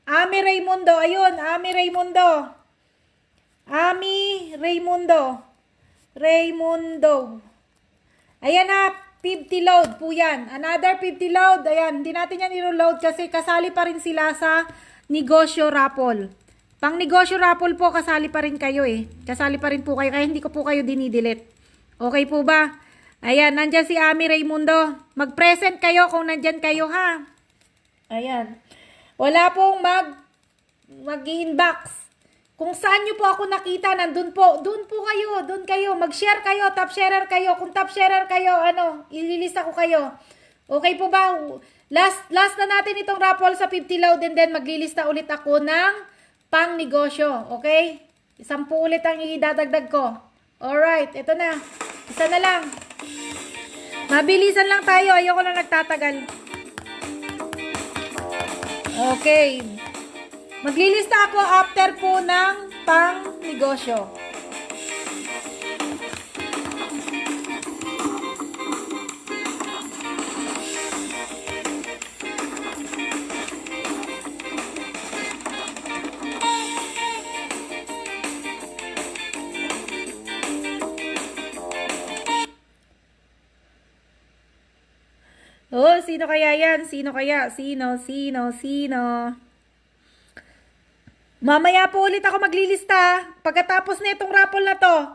Ami Raimundo, ayun, Ami Raimundo. Ami Raimundo. Raimundo. Ayan na, 50 load po yan. Another 50 load. Ayan, hindi natin yan i-load kasi kasali pa rin sila sa negosyo raffle. Pang negosyo raffle po, kasali pa rin kayo eh. Kasali pa rin po kayo, kaya hindi ko po kayo dinidelete. Okay po ba? Ayan, nandyan si Ami Raimundo. Mag-present kayo kung nandyan kayo ha. Ayan. Wala pong mag-inbox. Kung saan nyo po ako nakita, nandun po. Doon po kayo, doon kayo. Mag-share kayo, top sharer kayo. Kung top sharer kayo, ililista ko kayo. Okay po ba? Last na natin itong raffle sa 50 load and then maglilista ulit ako ng pang negosyo. Okay? 10 ulit ang idadagdag ko. Alright, ito na. Isa na lang. Mabilisan lang tayo. Ayoko lang nagtatagal. Okay. Maglilista ako after po ng pang negosyo. Oh, sino kaya yan? Sino kaya? Sino? Mamaya po ulit ako maglilista pagkatapos na itong raffle na to.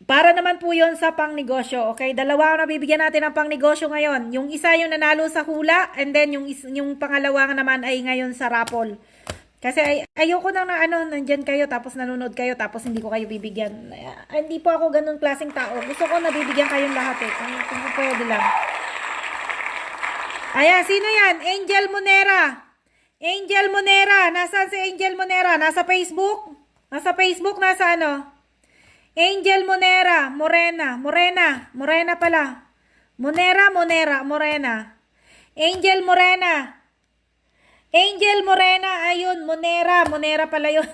Para naman po yon sa pang negosyo. Okay, dalawa ang nabibigyan natin ng pang negosyo ngayon. Yung isa yung nanalo sa hula and then yung pangalawa naman ay ngayon sa raffle. Kasi ayoko nang nandyan kayo tapos nanonood kayo tapos hindi ko kayo bibigyan. Hindi po ako ganun klaseng tao. Gusto ko nabibigyan kayong lahat eh. Kung pwede lang. Ayan, sino yan? Angel Monera. Angel Monera. Nasaan si Angel Monera? Nasa Facebook? Nasa Facebook? Nasa ano? Angel Monera. Morena pala. Morena. Angel Morena. Ayun, Monera pala yun.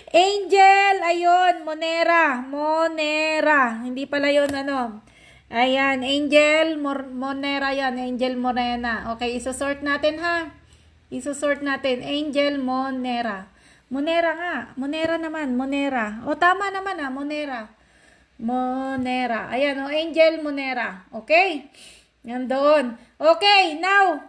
Angel, ayun, Monera. Hindi pala yun, Ayan, Angel Monera yan. Angel Morena. Okay, isusort natin ha. Angel Monera. Monera nga. Monera naman. O, tama naman ha. Monera. Ayan, Angel Monera. Okay? Yan doon. Okay, now,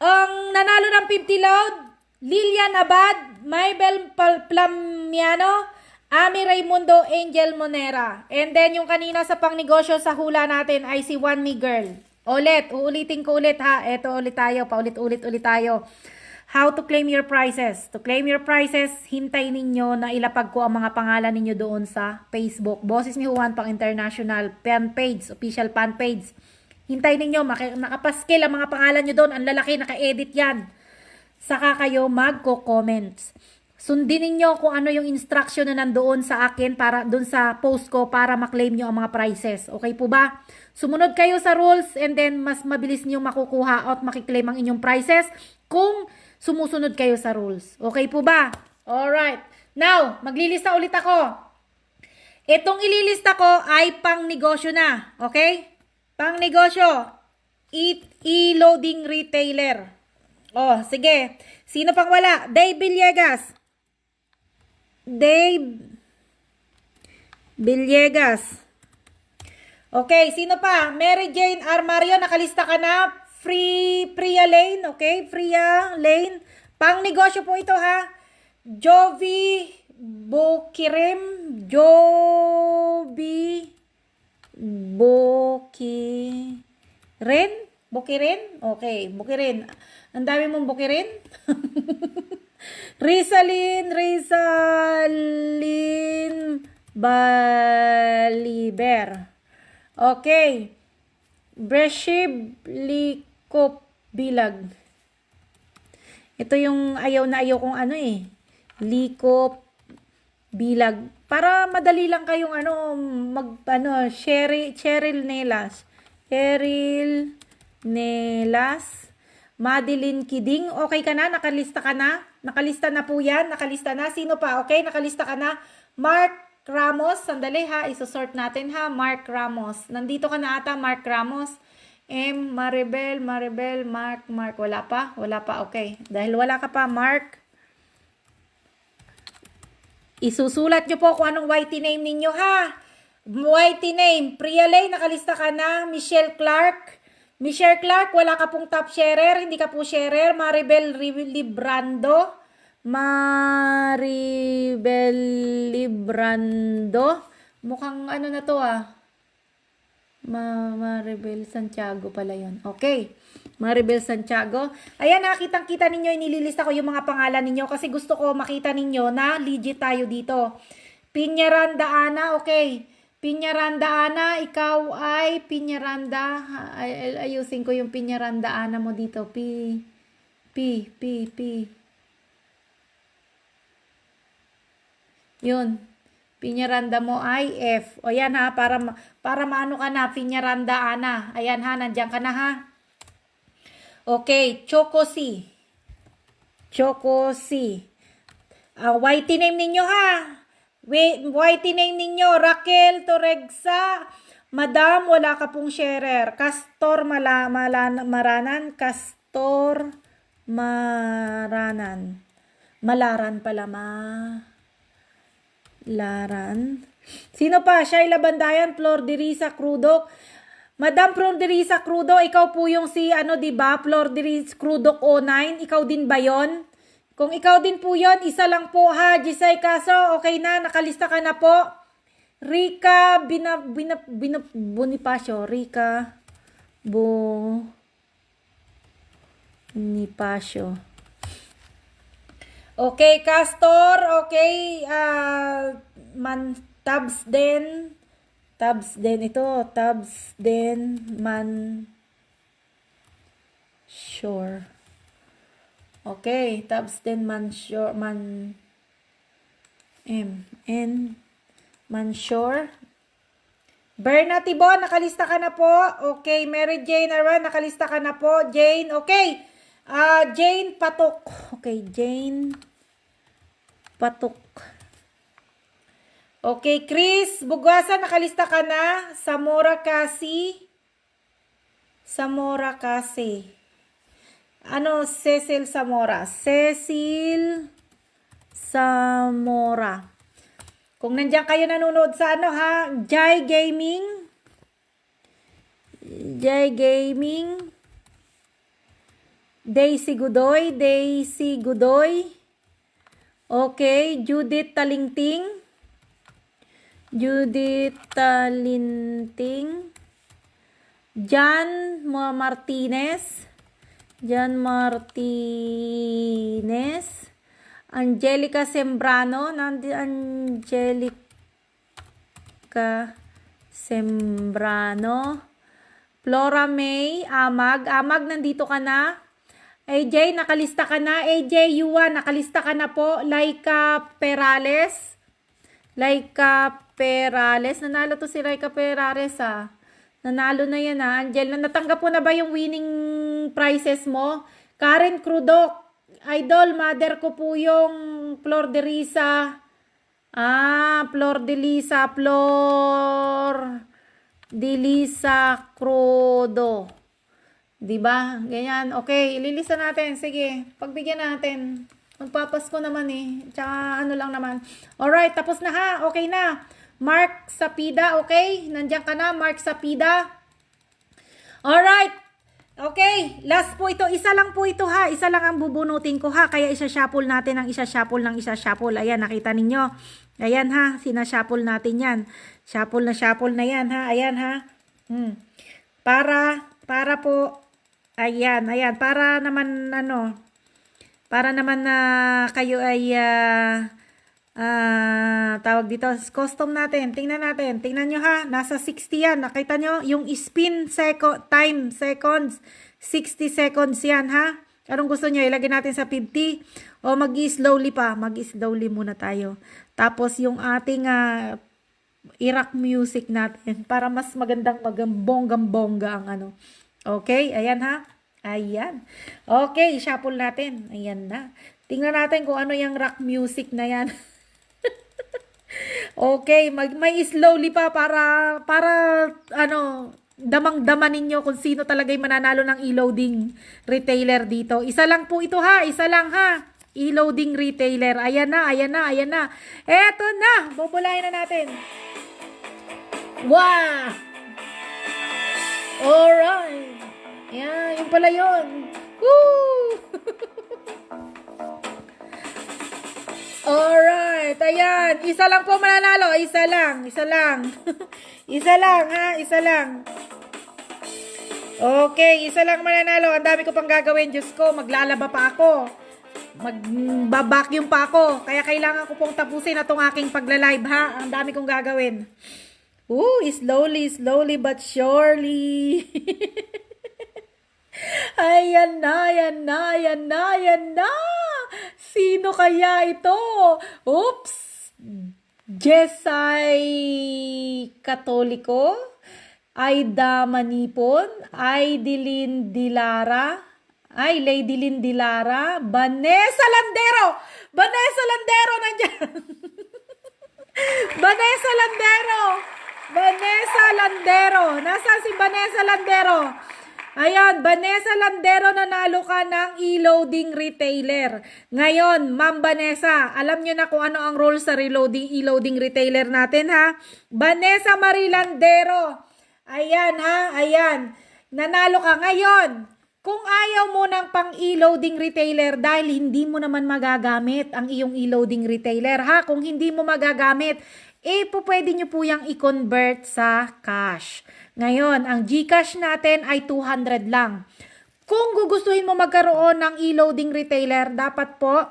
ang nanalo ng 50 load, Lilian Abad, Maybel Plamiano, Ami Raimundo, Angel Monera. And then, yung kanina sa pangnegosyo sa hula natin ay si One Me Girl. Uulitin ko ulit ha. Ito ulit tayo, paulit-ulit tayo. How to claim your prizes. To claim your prizes, hintay ninyo na ilapag ko ang mga pangalan ninyo doon sa Facebook. Boses ni Juan pang international fan page, official fan page. Hintay ninyo, nakapaskil ang mga pangalan nyo doon. Ang lalaki, naka-edit yan. Saka kayo magko-comments. Sundin niyo kung ano yung instruction na nandoon sa akin para doon sa post ko para maklaim niyo ang mga prizes. Okay po ba? Sumunod kayo sa rules and then mas mabilis niyo makukuha at makiklaim ang inyong prizes kung sumusunod kayo sa rules. Okay po ba? Alright. Now, maglilista ulit ako. Itong ililista ko ay pang negosyo na. Okay? Pang negosyo. E-loading retailer. Oh, sige. Sino pang wala? Dave Villegas. Okay, sino pa? Mary Jane Armario, nakalista ka na. Priya Lane, okay? Priya Lane. Pang negosyo po ito ha. Jovi Bokirim. Bokirin? Okay, Bokirin. Ang dami mong Bokirin. Rizalin Baliber. Okay. Breshib Likop Bilag. Ito yung ayaw kong Likop Bilag. Para madali lang kayong Cheryl Nelas. Madeline Kiding, okay ka na? Nakalista ka na? Nakalista na po yan? Nakalista na? Sino pa? Okay, nakalista ka na? Mark Ramos, sandali ha, isosort natin ha, Mark Ramos. Nandito ka na ata, Mark Ramos. Maribel, Mark, wala pa, okay. Dahil wala ka pa, Mark. Isusulat nyo po kung anong YT name ninyo ha. YT name, Prialay, nakalista ka na. Michelle Clark, wala ka pong top sharer, hindi ka po sharer. Maribel Librando, mukhang ano na to ah. Maribel Santiago pala yun. Okay. Maribel Santiago. Ayan, nakitang-kita ninyo, inililista ko yung mga pangalan ninyo kasi gusto ko makita ninyo na legit tayo dito. Piñaranda Ana, okay. Piñaranda Ana, ikaw ay Piñaranda. Ayusin ko yung Piñaranda Ana mo dito. P. Yun. Piñaranda mo ay F. O yan ha, para maano ka na, Piñaranda Ana. Ayan ha, nandiyan ka na ha. Okay, Choco C. YT name ninyo ha. YT name ninyo, Raquel Torregsa. Madam, wala ka pong sharer. Castor Maranan. Malaran pala Laran. Sino pa? Shaila Bandayan, Flor de Risa Crudo. Madam Flor de Risa Crudo, ikaw po yung si diba? Flor de Risa Crudo 09. Ikaw din ba yon? Kung ikaw din po yon, isa lang po ha. Gisay Caso, okay na, nakalista ka na po. Rica Bonifacio. Okay, Castor, okay, Tabs din Sure. Okay, Tabs din Mansure. Berna Tibon, nakalista ka na po. Okay, Mary Jane Arwan, nakalista ka na po. Jane, okay. Jane Patok. Okay, Jane Patok. Okay, Chris Bugasa, nakalista ka na. Samora Kasi. Cecil Samora. Kung nandiyan kayo nanonood sa Jai Gaming. Daisy Gudoy. Okay, Judith Talinting. Jan Martinez. Angelica Sembrano. Flora May Amag, nandito ka na. AJ, nakalista ka na. AJ Yuan, nakalista ka na po. Laika Perales. Nanalo to si Laika Perales ha. Nanalo na yan ha. Angel, natanggap po na ba yung winning prizes mo? Karen Crudok. Idol, mother ko po yung Flor de Risa. Flor de Lisa Crudo. Diba? Ganyan. Okay, ililista natin. Sige, pagbigyan natin. Magpapasko naman eh. Tsaka lang naman. Alright, tapos na ha. Okay na. Mark Sapida, okay? Nandiyan ka na, Mark Sapida. Alright. Okay, last po ito. Isa lang po ito ha. Isa lang ang bubunutin ko ha. Kaya isa-shuffle natin ang isa-shuffle. Ayan, nakita ninyo. Ayan ha, sinashuffle natin yan. Shuffle na yan ha. Ayan ha. Para po, ayan, para naman na kayo ay tawag dito, custom natin. Tingnan nyo ha, nasa 60 yan. Nakita nyo, yung spin time seconds, 60 seconds yan ha. Anong gusto nyo, ilagay natin sa 50 o mag-slowly pa? Mag-slowly muna tayo. Tapos yung ating Iraq music natin para mas magandang bonggang-bongga ang Okay, ayan ha. Ayan. Okay, shuffle natin. Ayan na. Tingnan natin kung ano yung rock music na yan. Okay, may slowly pa para ano, damang-dama ninyo kung sino talaga yung mananalo ng e-loading retailer dito. Isa lang po ito ha, isa lang ha. E-loading retailer. Ayan na, ayan na, ayan na. Eto na, bubulayin na natin. Wow! Alright. Yan, yung pala yun. Woo! Alright, ayan. Isa lang po mananalo. Isa lang, isa lang. Isa lang, ha? Isa lang. Okay, isa lang mananalo. Ang dami ko pang gagawin. Diyos ko, maglalaba pa ako. Magbabacuum pa ako. Kaya kailangan ko pong tapusin na itong aking pagla-live, ha? Ang dami kong gagawin. Ooh, slowly, slowly but surely. Ayan na, ayan na, ayan na, ayan na. Sino kaya ito? Oops. Jesay Katoliko, Aida Manipon, Aidilin Dilara, Lady Lynn Dilara, Vanessa Landero. Vanessa Landero nandiyan. Vanessa Landero. Vanessa Landero. Nasaan si Vanessa Landero? Ayan, Vanessa Landero, nanalo ka ng e-loading retailer. Ngayon, Ma'am Vanessa, alam nyo na kung ano ang rules sa e-loading retailer natin, ha? Vanessa Marie Landero. Ayan, ha? Ayan. Nanalo ka. Ngayon, kung ayaw mo ng pang e-loading retailer dahil hindi mo naman magagamit ang iyong e-loading retailer, ha? Kung hindi mo magagamit, pwede nyo po yung i-convert sa cash. Ngayon, ang GCash natin ay 200 lang. Kung gugustuhin mo magkaroon ng e-loading retailer, dapat po,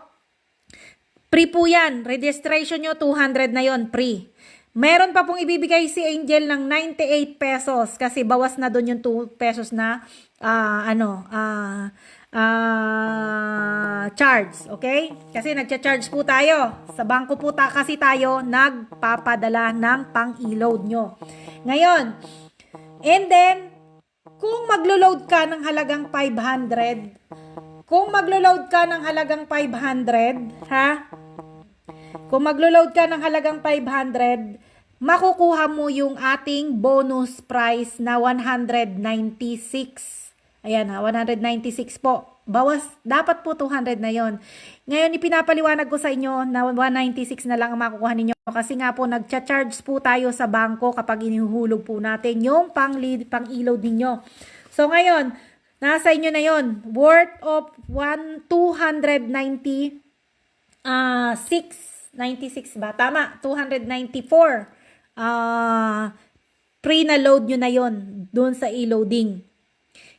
free po yan. Registration nyo, 200 na yon, free. Meron pa pong ibibigay si Angel ng 98 pesos kasi bawas na doon yung 2 pesos na charge, okay? Kasi nagcha-charge po tayo. Sa bangko po kasi tayo nagpapadala ng pang-e-load nyo. Ngayon, and then, kung maglo-load ka ng halagang 500, kung maglo-load ka ng halagang 500, ha? Kung maglo-load ka ng halagang 500, makukuha mo yung ating bonus price na 196. Ayan ha, 196 po. Bawas, dapat po 200 na yon. Ngayon, ipinapaliwanag ko sa inyo na 196 na lang ang makukuha ninyo. Kasi nga po, nagcha-charge po tayo sa bangko kapag inihuhulog po natin yung pang-e-load ninyo. So, ngayon, nasa inyo na yon. Worth of 296 ba? Tama, 294. Pre na load nyo na yon doon sa e-loading.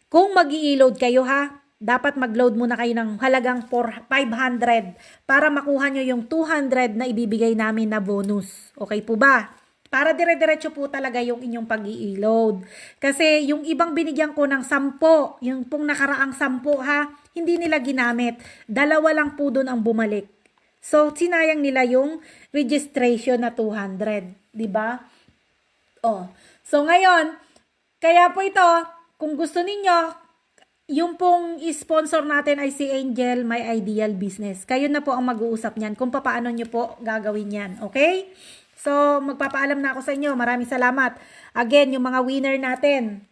Kung mag-i-load kayo ha, dapat mag-load muna kayo ng halagang 500 para makuha nyo yung 200 na ibibigay namin na bonus. Okay po ba? Para dire-diretso po talaga yung inyong pag-i-load. Kasi yung ibang binigyan ko ng 10, yung pong nakaraang 10 ha, hindi nila ginamit. 2 lang po doon ang bumalik. So, sinayang nila yung registration na 200. Diba? Oh. So, ngayon, kaya po ito, kung gusto ninyo, yung pong sponsor natin ay si Angel My Ideal Business. Kayo na po ang mag-uusap niyan kung paano nyo po gagawin yan. Okay? So, magpapaalam na ako sa inyo. Maraming salamat. Again, yung mga winner natin,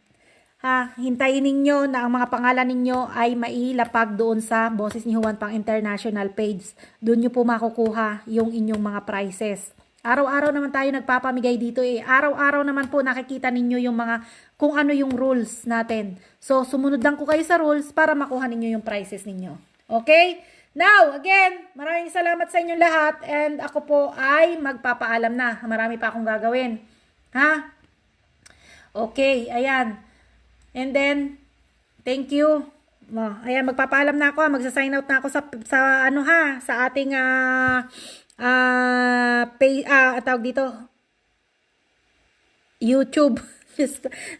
ha, hintayin ninyo na ang mga pangalan ninyo ay mailapag doon sa Boses ni Juan Pang International page. Doon nyo po makukuha yung inyong mga prizes. Araw-araw naman tayo nagpapamigay dito Araw-araw naman po nakikita ninyo yung mga kung ano yung rules natin. So, sumunod lang ko kayo sa rules para makuha ninyo yung prizes ninyo. Okay? Now, again, maraming salamat sa inyong lahat and ako po ay magpapaalam na. Marami pa akong gagawin. Ha? Okay, ayan. And then, thank you. Ayan, magpapaalam na ako. Magsa-sign out na ako sa ating tawag dito YouTube.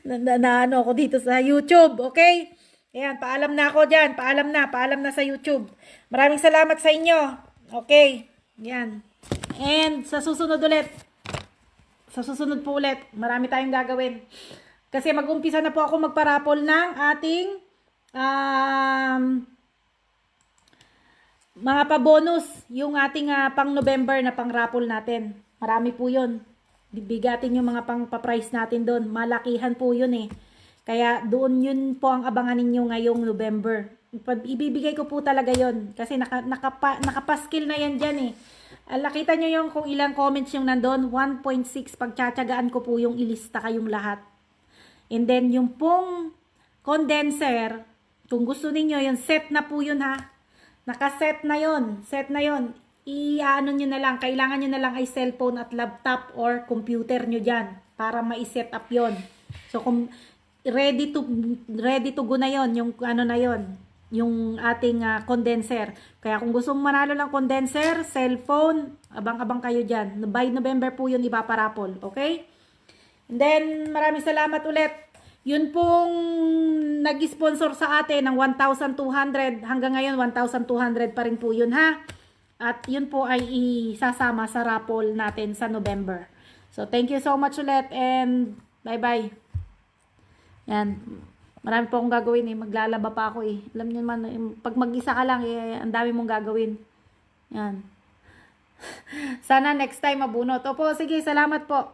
Ano ako dito sa YouTube, okay? Ayan, paalam na ako dyan. Paalam na sa YouTube. Maraming salamat sa inyo. Okay, ayan. And sa susunod po ulit, marami tayong gagawin. Kasi mag-umpisa na po ako magparapol ng ating Mga pa-bonus, yung ating pang November na pang raffle natin. Marami po yun. Bigatin yung mga pang pa-price natin doon. Malakihan po yun eh. Kaya doon yun po ang abangan ninyo ngayong November. Ibibigay ko po talaga yun. Kasi nakapaskil na yan dyan eh. Nakita nyo yung kung ilang comments yung nandun. 1.6. Pagtsatsagaan ko po yung ilista kayong lahat. And then yung pong condenser, kung gusto niyo yung set na po yun ha. Nakaset na yon, set na yon. I-ano nyo na lang, kailangan nyo na lang ay cellphone at laptop or computer nyo dyan para ma-set up yon. So kung ready to go na yon, yung ano na yon, yung ating condenser. Kaya kung gusto mong manalo ng condenser, cellphone, abang-abang kayo dyan. By November po yun ipaparapol, okay? And then maraming salamat ulit. Yun pong nag-sponsor sa atin ng 1,200. Hanggang ngayon, 1,200 pa rin po yun ha. At yun po ay isasama sa raffle natin sa November. So, thank you so much ulit and bye-bye. Yan. Marami po akong gagawin eh. Maglalaba pa ako eh. Alam niyo naman, pag mag-isa ka lang eh, ang dami mong gagawin. Yan. Sana next time mabunot. Opo, sige, salamat po.